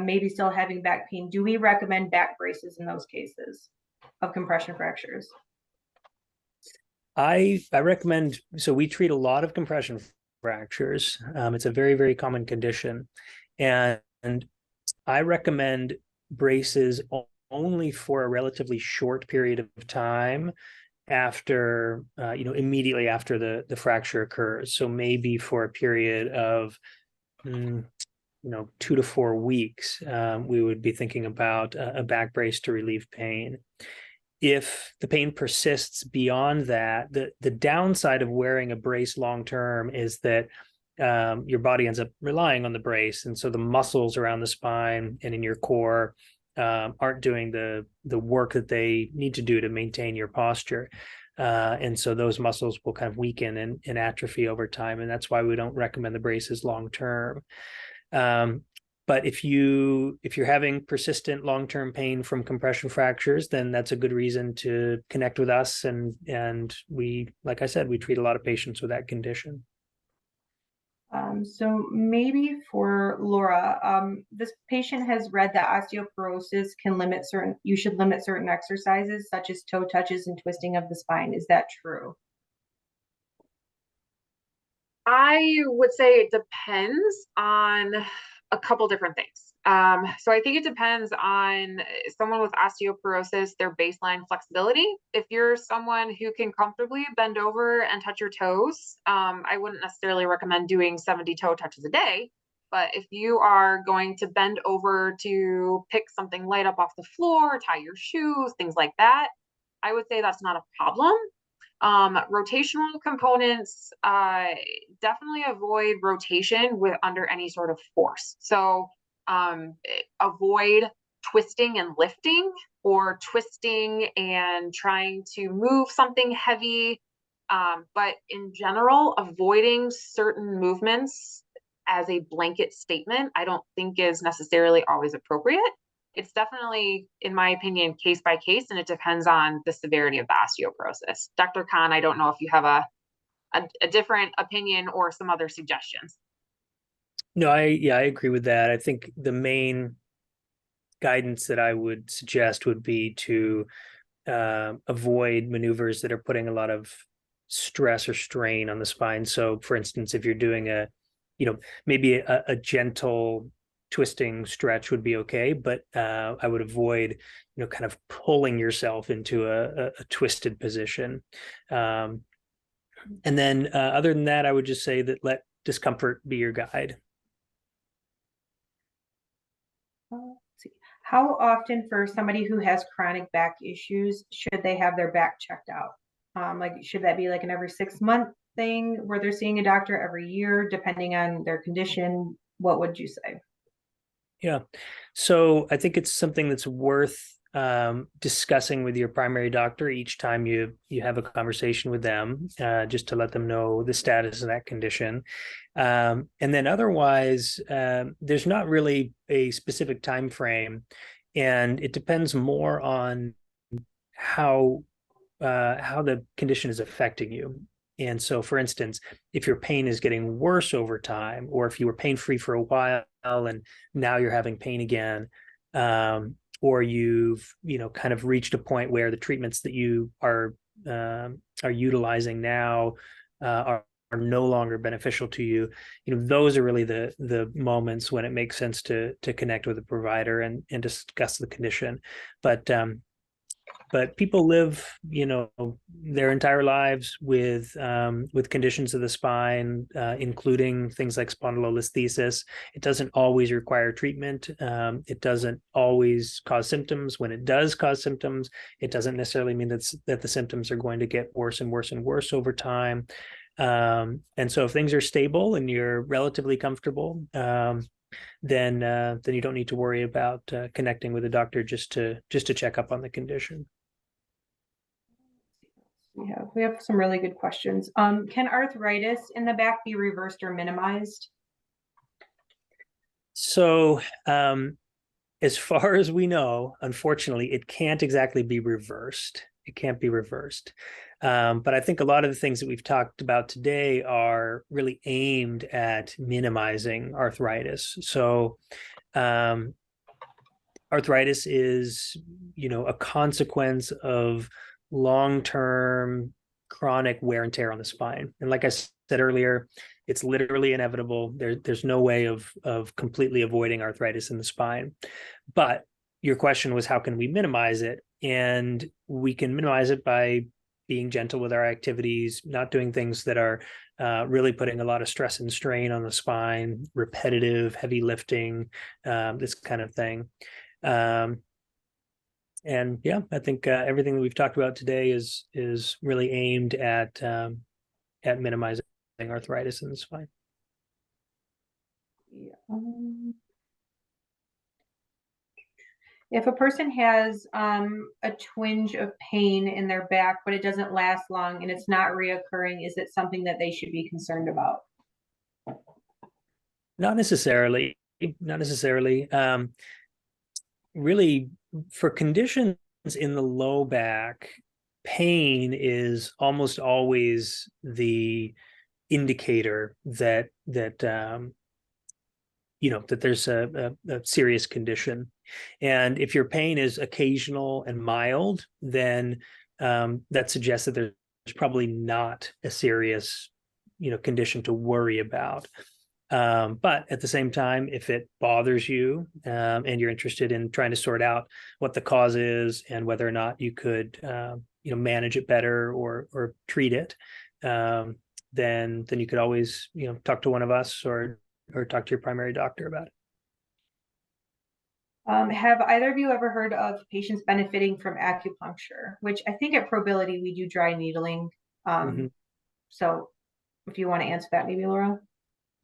maybe still having back pain, do we recommend back braces in those cases of compression fractures? I recommend, so we treat a lot of compression fractures. It's a very, very common condition. And I recommend braces only for a relatively short period of time after, immediately after the fracture occurs. So maybe for a period of, 2 to 4 weeks, we would be thinking about a back brace to relieve pain. If the pain persists beyond that, the downside of wearing a brace long-term is that your body ends up relying on the brace. And so the muscles around the spine and in your core aren't doing the work that they need to do to maintain your posture. And so those muscles will kind of weaken and atrophy over time. And that's why we don't recommend the braces long-term. But if you're having persistent long-term pain from compression fractures, then that's a good reason to connect with us. And we, like I said, we treat a lot of patients with that condition. So maybe for Laura, this patient has read that osteoporosis you should limit certain exercises such as toe touches and twisting of the spine. Is that true? I would say it depends on a couple different things. So I think it depends on someone with osteoporosis, their baseline flexibility. If you're someone who can comfortably bend over and touch your toes, I wouldn't necessarily recommend doing 70 toe touches a day. But if you are going to bend over to pick something light up off the floor, tie your shoes, things like that, I would say that's not a problem. Rotational components, definitely avoid rotation under any sort of force. So avoid twisting and lifting, or twisting and trying to move something heavy. But in general, avoiding certain movements as a blanket statement, I don't think is necessarily always appropriate. It's definitely, in my opinion, case by case, and it depends on the severity of the osteoporosis. Dr. Kahn, I don't know if you have a different opinion or some other suggestions. No, I agree with that. I think the main guidance that I would suggest would be to avoid maneuvers that are putting a lot of stress or strain on the spine. So, for instance, if you're doing maybe a gentle twisting stretch would be okay, but I would avoid, kind of pulling yourself into a twisted position. And then other than that, I would just say that let discomfort be your guide. How often for somebody who has chronic back issues should they have their back checked out? Should that be like an every 6-month thing where they're seeing a doctor every year, depending on their condition? What would you say? Yeah. So I think it's something that's worth discussing with your primary doctor each time you have a conversation with them, just to let them know the status of that condition. And then otherwise, there's not really a specific time frame, and it depends more on how the condition is affecting you. And so, for instance, if your pain is getting worse over time, or if you were pain-free for a while and now you're having pain again, or you've kind of reached a point where the treatments that you are utilizing now are no longer beneficial to you, those are really the moments when it makes sense to connect with a provider and discuss the condition. But people live, their entire lives with conditions of the spine, including things like spondylolisthesis. It doesn't always require treatment. It doesn't always cause symptoms. When it does cause symptoms, it doesn't necessarily mean that the symptoms are going to get worse and worse and worse over time. And so if things are stable and you're relatively comfortable, then you don't need to worry about connecting with a doctor just to check up on the condition. We have some really good questions. Can arthritis in the back be reversed or minimized? So as far as we know, unfortunately, it can't exactly be reversed. It can't be reversed. But I think a lot of the things that we've talked about today are really aimed at minimizing arthritis. So arthritis is, a consequence of long-term chronic wear and tear on the spine. And like I said earlier, it's literally inevitable. There's no way of completely avoiding arthritis in the spine. But your question was, how can we minimize it? And we can minimize it by being gentle with our activities, not doing things that are really putting a lot of stress and strain on the spine, repetitive, heavy lifting, this kind of thing. And yeah, I think everything that we've talked about today is really aimed at minimizing arthritis in the spine. Yeah. If a person has a twinge of pain in their back, but it doesn't last long and it's not reoccurring, is it something that they should be concerned about? Not necessarily. Not necessarily. Really, for conditions in the low back, pain is almost always the indicator that that there's a serious condition. And if your pain is occasional and mild, then that suggests that there's probably not a serious condition to worry about. But at the same time, if it bothers you and you're interested in trying to sort out what the cause is and whether or not you could manage it better or treat it, then you could always talk to one of us or talk to your primary doctor about it. Have either of you ever heard of patients benefiting from acupuncture? Which I think at Probility we do dry needling. So if you want to answer that, maybe Laura.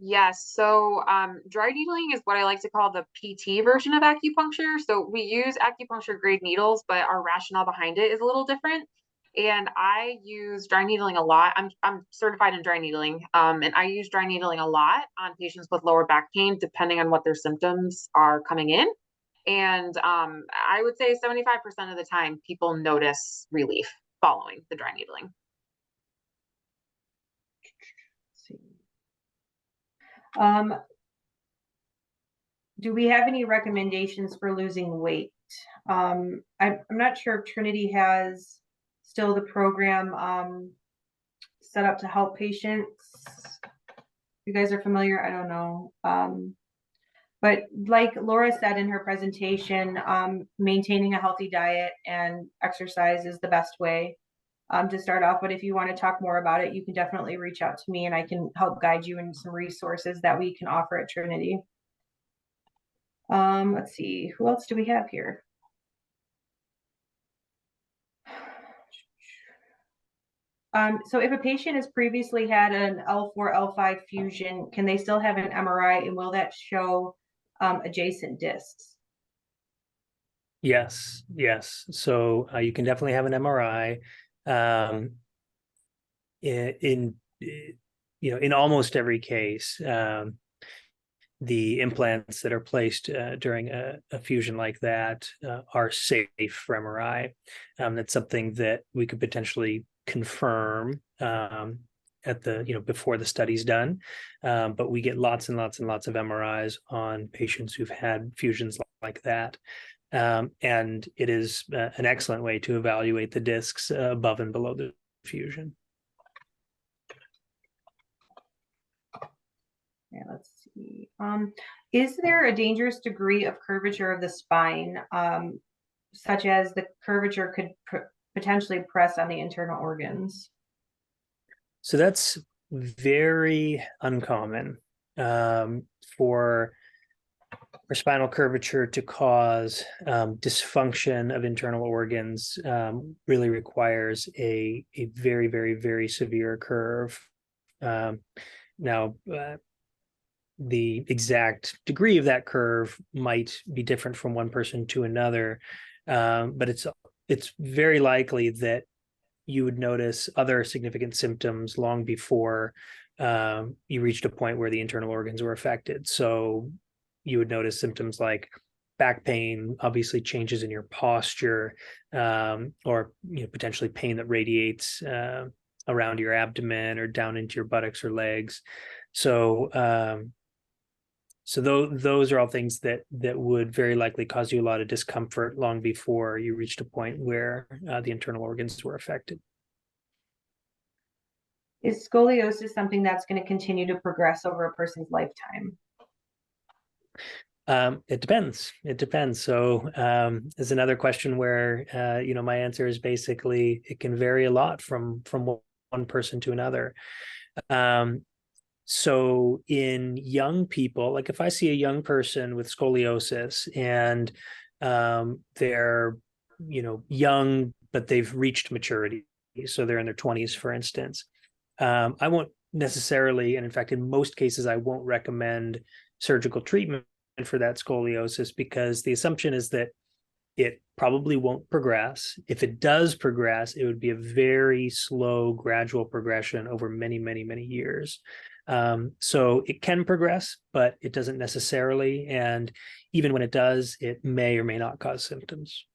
Yes, so dry needling is what I like to call the PT version of acupuncture. So we use acupuncture grade needles, but our rationale behind it is a little different. And I use dry needling a lot. I'm certified in dry needling, and I use dry needling a lot on patients with lower back pain, depending on what their symptoms are coming in. And I would say 75% of the time, people notice relief following the dry needling. Do we have any recommendations for losing weight? I'm not sure if Trinity has still the program set up to help patients. You guys are familiar? I don't know. But like Laura said in her presentation, maintaining a healthy diet and exercise is the best way to start off. But if you want to talk more about it, you can definitely reach out to me and I can help guide you in some resources that we can offer at Trinity. Let's see, who else do we have here? So if a patient has previously had an L4, L5 fusion, can they still have an MRI and will that show adjacent discs? Yes, yes. So you can definitely have an MRI. In in almost every case, the implants that are placed during a fusion like that are safe for MRI. That's something that we could potentially confirm at the before the study's done. But we get lots and lots and lots of MRIs on patients who've had fusions like that. And it is an excellent way to evaluate the discs above and below the fusion. Yeah, let's see. Is there a dangerous degree of curvature of the spine, such as the curvature could potentially press on the internal organs? So that's very uncommon for spinal curvature to cause dysfunction of internal organs. Really requires a very, very, very severe curve. Now, the exact degree of that curve might be different from one person to another, but it's very likely that you would notice other significant symptoms long before you reached a point where the internal organs were affected. So you would notice symptoms like back pain, obviously changes in your posture, or potentially pain that radiates around your abdomen or down into your buttocks or legs. So those are all things that would very likely cause you a lot of discomfort long before you reached a point where the internal organs were affected. Is scoliosis something that's going to continue to progress over a person's lifetime? It depends. It depends. So there's another question where my answer is basically it can vary a lot from one person to another. So in young people, like if I see a young person with scoliosis and they're young but they've reached maturity, so they're in their 20s, for instance, I won't necessarily, and in fact, in most cases, I won't recommend surgical treatment for that scoliosis, because the assumption is that it probably won't progress. If it does progress, it would be a very slow, gradual progression over many, many, many years. So it can progress, but it doesn't necessarily. And even when it does, it may or may not cause symptoms.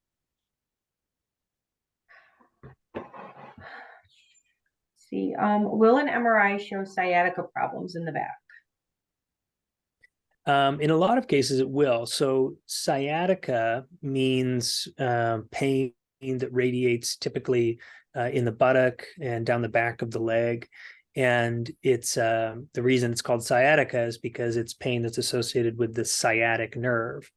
See, will an MRI show sciatica problems in the back? In a lot of cases, it will. So sciatica means pain that radiates typically in the buttock and down the back of the leg. And it's the reason it's called sciatica is because it's pain that's associated with the sciatic nerve.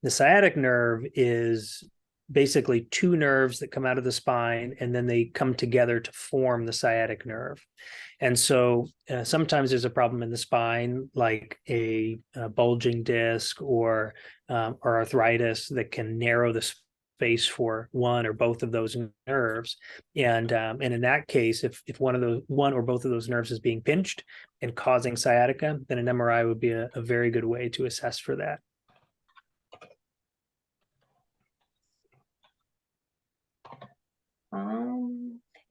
The sciatic nerve is basically two nerves that come out of the spine, and then they come together to form the sciatic nerve. And so sometimes there's a problem in the spine, like a bulging disc or arthritis that can narrow the space for one or both of those nerves. And in that case, if one or both of those nerves is being pinched and causing sciatica, then an MRI would be a very good way to assess for that.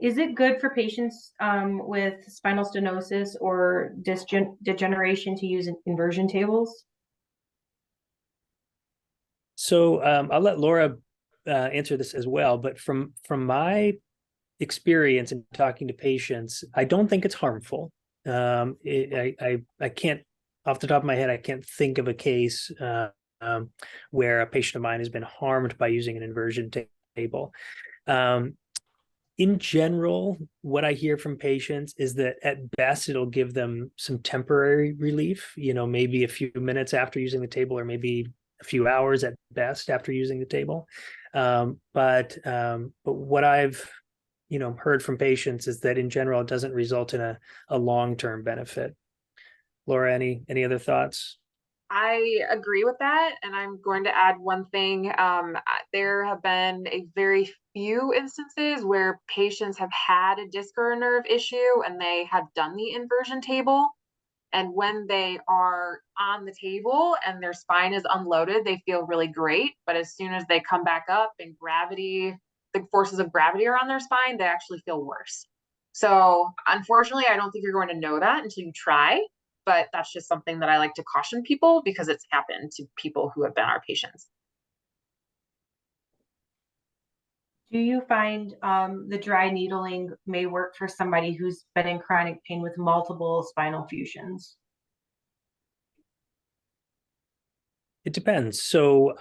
Is it good for patients with spinal stenosis or disc degeneration to use inversion tables? So I'll let Laura answer this as well, but from my experience in talking to patients, I don't think it's harmful. I can't, off the top of my head, I can't think of a case where a patient of mine has been harmed by using an inversion table. In general, what I hear from patients is that at best, it'll give them some temporary relief, maybe a few minutes after using the table, or maybe a few hours at best after using the table. But what I've heard from patients is that in general, it doesn't result in a long-term benefit. Laura, any other thoughts? I agree with that. And I'm going to add one thing. There have been a very few instances where patients have had a disc or a nerve issue and they have done the inversion table. And when they are on the table and their spine is unloaded, they feel really great. But as soon as they come back up and gravity, the forces of gravity are on their spine, they actually feel worse. So unfortunately, I don't think you're going to know that until you try, but that's just something that I like to caution people because it's happened to people who have been our patients. Do you find the dry needling may work for somebody who's been in chronic pain with multiple spinal fusions? It depends. So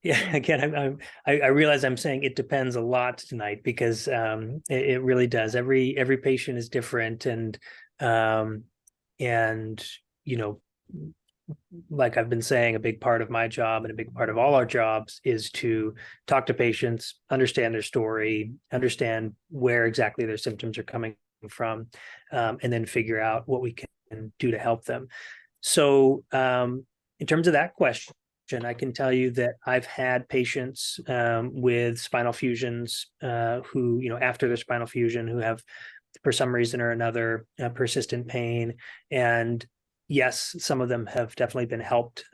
yeah, again, I realize I'm saying it depends a lot tonight because it really does. Every patient is different, and you know, like I've been saying, a big part of my job and a big part of all our jobs is to talk to patients, understand their story, understand where exactly their symptoms are coming from, and then figure out what we can do to help them. So in terms of that question, I can tell you that I've had patients with spinal fusions who, after their spinal fusion, who have, for some reason or another, persistent pain. And yes, some of them have definitely been helped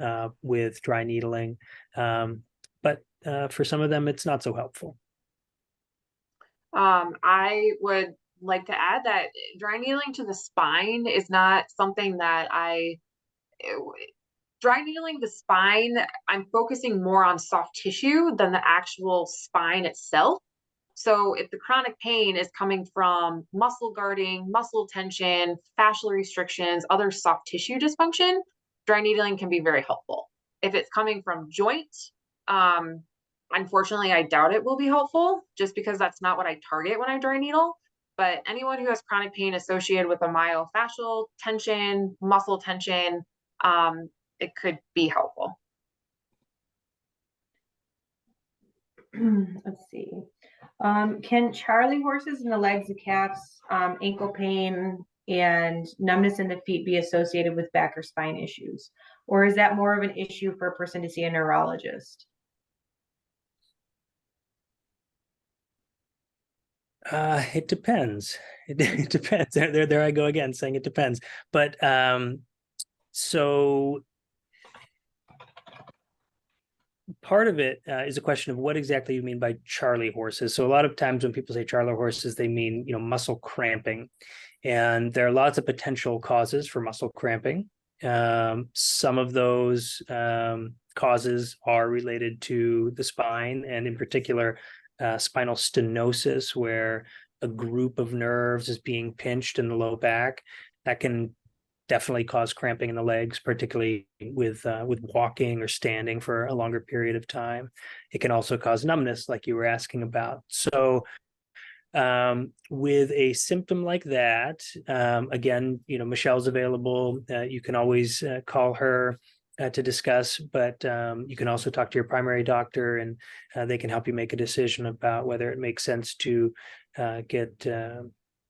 with dry needling. But for some of them, it's not so helpful. I would like to add that dry needling to the spine is not something that dry needling the spine, I'm focusing more on soft tissue than the actual spine itself. So if the chronic pain is coming from muscle guarding, muscle tension, fascial restrictions, other soft tissue dysfunction, dry needling can be very helpful. If it's coming from joint, unfortunately, I doubt it will be helpful just because that's not what I target when I dry needle. But anyone who has chronic pain associated with a myofascial tension, muscle tension, it could be helpful. Let's see. Can Charlie horses in the legs and calves, ankle pain, and numbness in the feet be associated with back or spine issues? Or is that more of an issue for a person to see a neurologist? It depends. It depends. There I go again, saying it depends. But so part of it is a question of what exactly you mean by Charlie horses. So a lot of times when people say Charlie horses, they mean, muscle cramping. And there are lots of potential causes for muscle cramping. Some of those causes are related to the spine, and in particular, spinal stenosis, where a group of nerves is being pinched in the low back. That can definitely cause cramping in the legs, particularly with walking or standing for a longer period of time. It can also cause numbness, like you were asking about. So with a symptom like that, again, Michelle's available. You can always call her to discuss, but you can also talk to your primary doctor, and they can help you make a decision about whether it makes sense to get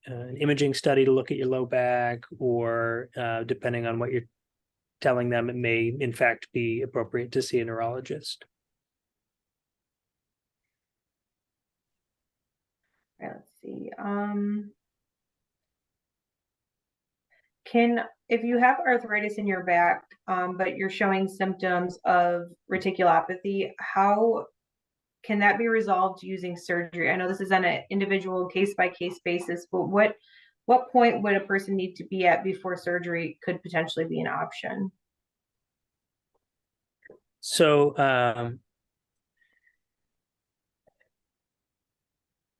an imaging study to look at your low back, or depending on what you're telling them, it may in fact be appropriate to see a neurologist. All right, let's see. If you have arthritis in your back, but you're showing symptoms of reticulopathy, how can that be resolved using surgery? I know this is on an individual case-by-case basis, but what point would a person need to be at before surgery could potentially be an option? So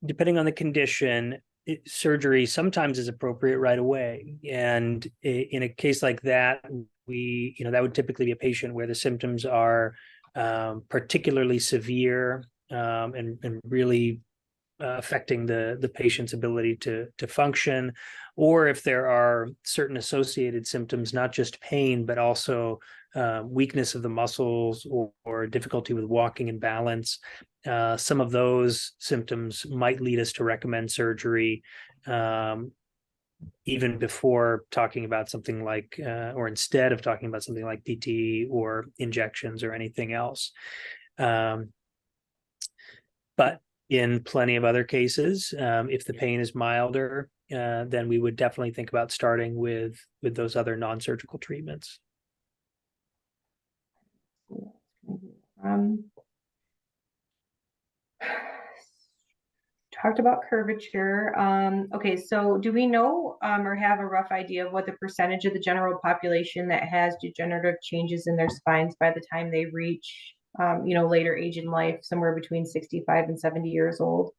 depending on the condition, surgery sometimes is appropriate right away. And in a case like that, that would typically be a patient where the symptoms are particularly severe and really affecting the patient's ability to function, or if there are certain associated symptoms, not just pain, but also weakness of the muscles or difficulty with walking and balance. Some of those symptoms might lead us to recommend surgery, even before talking about something like, or instead of talking about something like PT or injections or anything else. But in plenty of other cases, if the pain is milder then we would definitely think about starting with those other non-surgical treatments. Um, talked about curvature. Okay, so do we know or have a rough idea of what the percentage of the general population that has degenerative changes in their spines by the time they reach, later age in life, somewhere between 65 and 70 years old?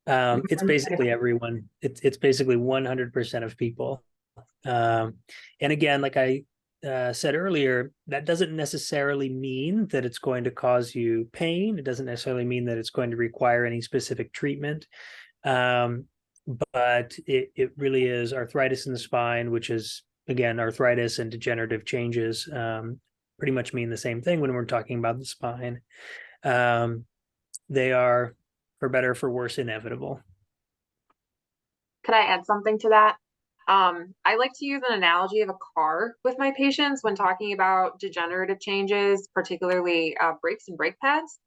It's basically everyone. It's basically 100% of people. And again, like I said earlier, that doesn't necessarily mean that it's going to cause you pain. It doesn't necessarily mean that it's going to require any specific treatment. But it really is arthritis in the spine, which is, again, arthritis and degenerative changes pretty much mean the same thing when we're talking about the spine. They are, for better or for worse, inevitable. Could I add something to that? I like to use an analogy of a car with my patients when talking about degenerative changes, particularly brakes and brake pads.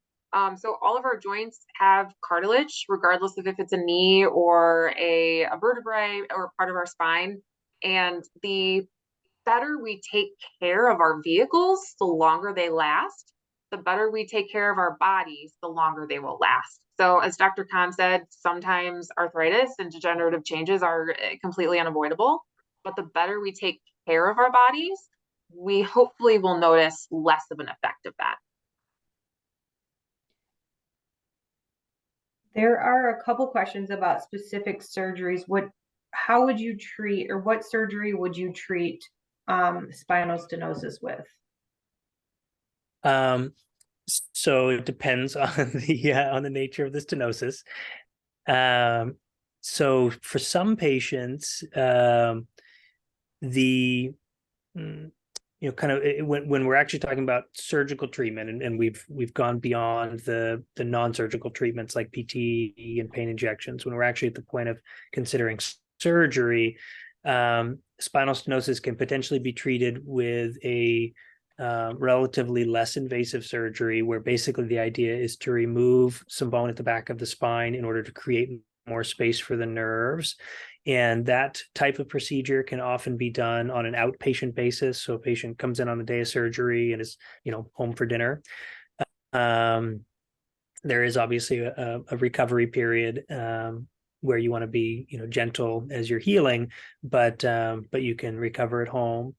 So all of our joints have cartilage, regardless of if it's a knee or a vertebrae or part of our spine. And the better we take care of our vehicles, the longer they last. The better we take care of our bodies, the longer they will last. So as Dr. Kahn said, sometimes arthritis and degenerative changes are completely unavoidable, but the better we take care of our bodies, we hopefully will notice less of an effect of that. There are a couple questions about specific surgeries. How would you treat, or what surgery would you treat spinal stenosis with? So it depends on the nature of the stenosis. So for some patients, kind of when we're actually talking about surgical treatment, and we've gone beyond the non-surgical treatments like PT and pain injections, when we're actually at the point of considering surgery, spinal stenosis can potentially be treated with a relatively less invasive surgery, where basically the idea is to remove some bone at the back of the spine in order to create more space for the nerves. And that type of procedure can often be done on an outpatient basis. So a patient comes in on the day of surgery and is, home for dinner. There is obviously a recovery period where you want to be, gentle as you're healing, but you can recover at home.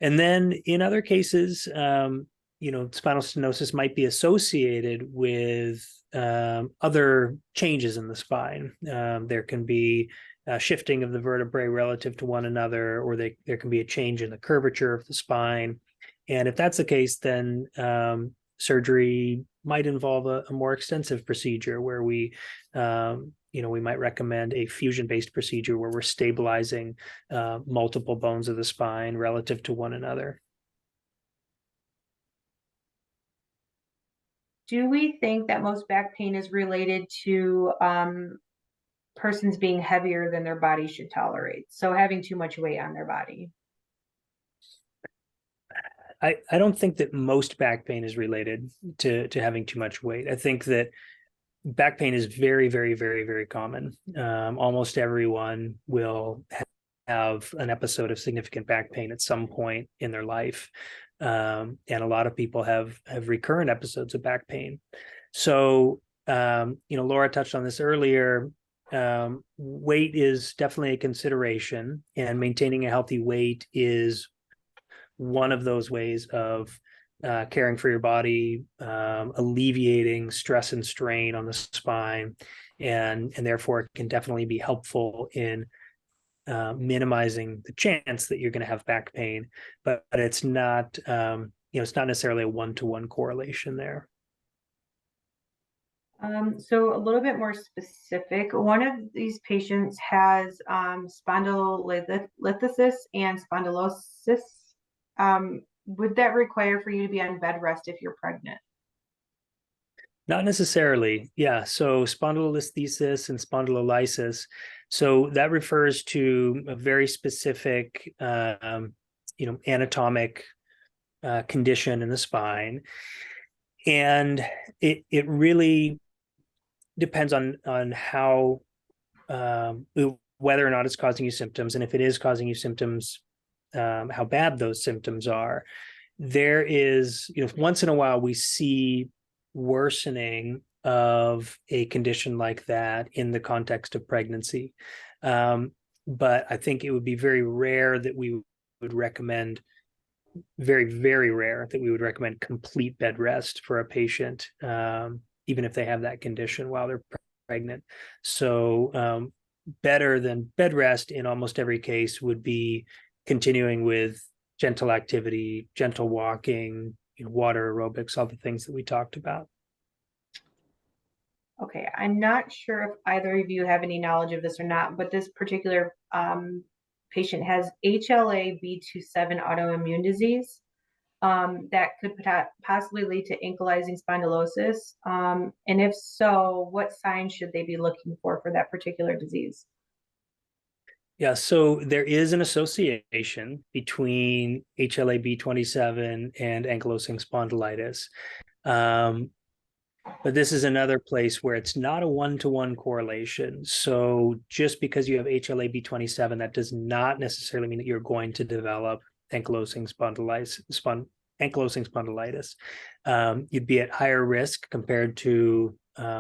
And then in other cases, spinal stenosis might be associated with other changes in the spine. There can be shifting of the vertebrae relative to one another, or there can be a change in the curvature of the spine. And if that's the case, then surgery might involve a more extensive procedure where we might recommend a fusion-based procedure where we're stabilizing multiple bones of the spine relative to one another. Do we think that most back pain is related to persons being heavier than their body should tolerate? So having too much weight on their body? I don't think that most back pain is related to having too much weight. I think that back pain is very, very, very, very common. Almost everyone will have an episode of significant back pain at some point in their life. And a lot of people have recurrent episodes of back pain. So, Laura touched on this earlier. Weight is definitely a consideration, and maintaining a healthy weight is one of those ways of caring for your body, alleviating stress and strain on the spine, and therefore it can definitely be helpful in minimizing the chance that you're going to have back pain. But it's not, it's not necessarily a one-to-one correlation there. So a little bit more specific, one of these patients has spondylolisthesis and spondylosis. Would that require for you to be on bed rest if you're pregnant? Not necessarily. Yeah. So spondylolisthesis and spondylolysis. So that refers to a very specific, anatomic condition in the spine. And it really depends on how whether or not it's causing you symptoms, and if it is causing you symptoms, how bad those symptoms are. There is, once in a while we see worsening of a condition like that in the context of pregnancy. But I think it would be very rare that we would recommend, very, very rare that we would recommend complete bed rest for a patient, even if they have that condition while they're pregnant. So better than bed rest in almost every case would be continuing with gentle activity, gentle walking, water aerobics, all the things that we talked about. Okay, I'm not sure if either of you have any knowledge of this or not, but this particular patient has HLA-B27 autoimmune disease that could possibly lead to ankylosing spondylosis. And if so, what signs should they be looking for that particular disease? Yeah, so there is an association between HLA-B27 and ankylosing spondylitis. But this is another place where it's not a one-to-one correlation. So just because you have HLA-B27, that does not necessarily mean that you're going to develop ankylosing spondylitis. You'd be at higher risk compared to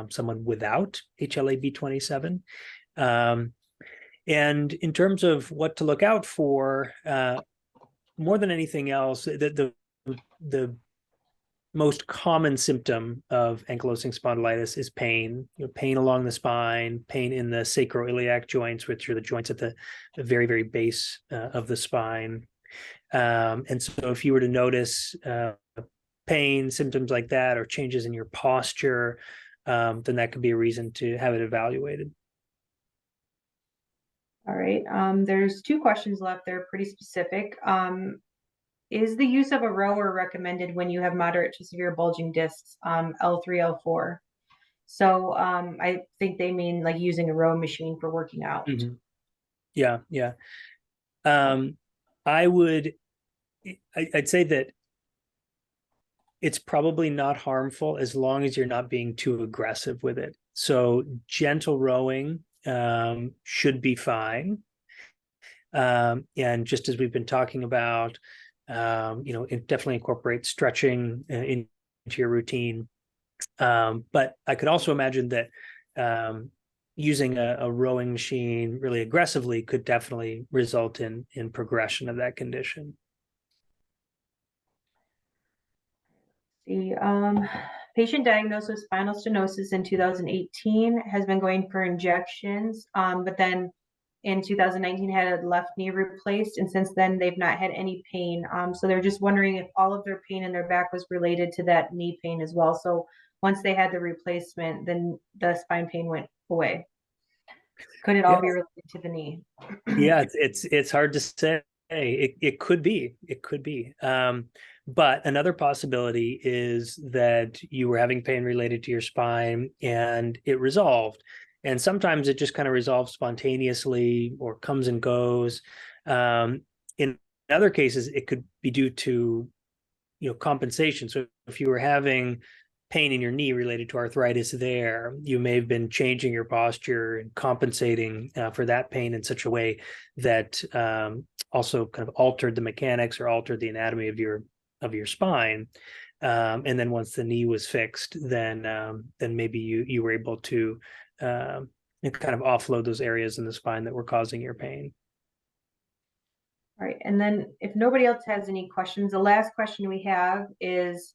someone without HLA-B27. And in terms of what to look out for, more than anything else, the most common symptom of ankylosing spondylitis is pain. Pain along the spine, pain in the sacroiliac joints, which are the joints at the very, very base of the spine. And so if you were to notice pain, symptoms like that, or changes in your posture, then that could be a reason to have it evaluated. All right, there's 2 questions left. They're pretty specific. Is the use of a rower recommended when you have moderate to severe bulging discs, L3, L4? So I think they mean like using a row machine for working out. Mm-hmm. Yeah. I'd say that it's probably not harmful as long as you're not being too aggressive with it. So gentle rowing should be fine. And just as we've been talking about, it definitely incorporates stretching into your routine. But I could also imagine that using a rowing machine really aggressively could definitely result in progression of that condition. The patient diagnosed with spinal stenosis in 2018 has been going for injections, but then in 2019 had a left knee replaced, and since then they've not had any pain. So they're just wondering if all of their pain in their back was related to that knee pain as well. So once they had the replacement, then the spine pain went away. Could it all be related to the knee? Yeah, it's hard to say. It could be. But another possibility is that you were having pain related to your spine and it resolved. And sometimes it just kind of resolves spontaneously or comes and goes. In other cases, it could be due to, compensation. So if you were having pain in your knee related to arthritis there, you may have been changing your posture and compensating for that pain in such a way that also kind of altered the mechanics or altered the anatomy of your spine. And then once the knee was fixed, then maybe you were able to kind of offload those areas in the spine that were causing your pain. All right, and then if nobody else has any questions, the last question we have is,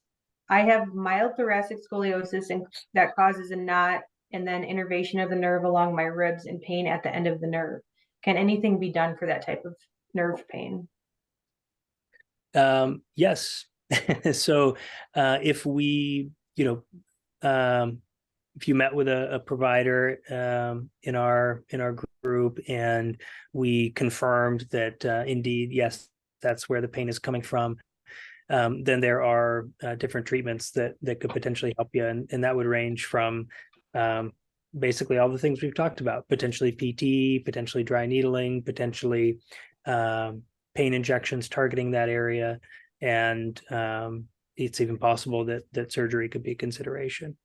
I have mild thoracic scoliosis and that causes a knot and then innervation of the nerve along my ribs and pain at the end of the nerve. Can anything be done for that type of nerve pain? Yes. So if we, if you met with a provider in our group and we confirmed that indeed, yes, that's where the pain is coming from, then there are different treatments that could potentially help you. And that would range from basically all the things we've talked about, potentially PT, potentially dry needling, potentially pain injections targeting that area. And it's even possible that surgery could be a consideration.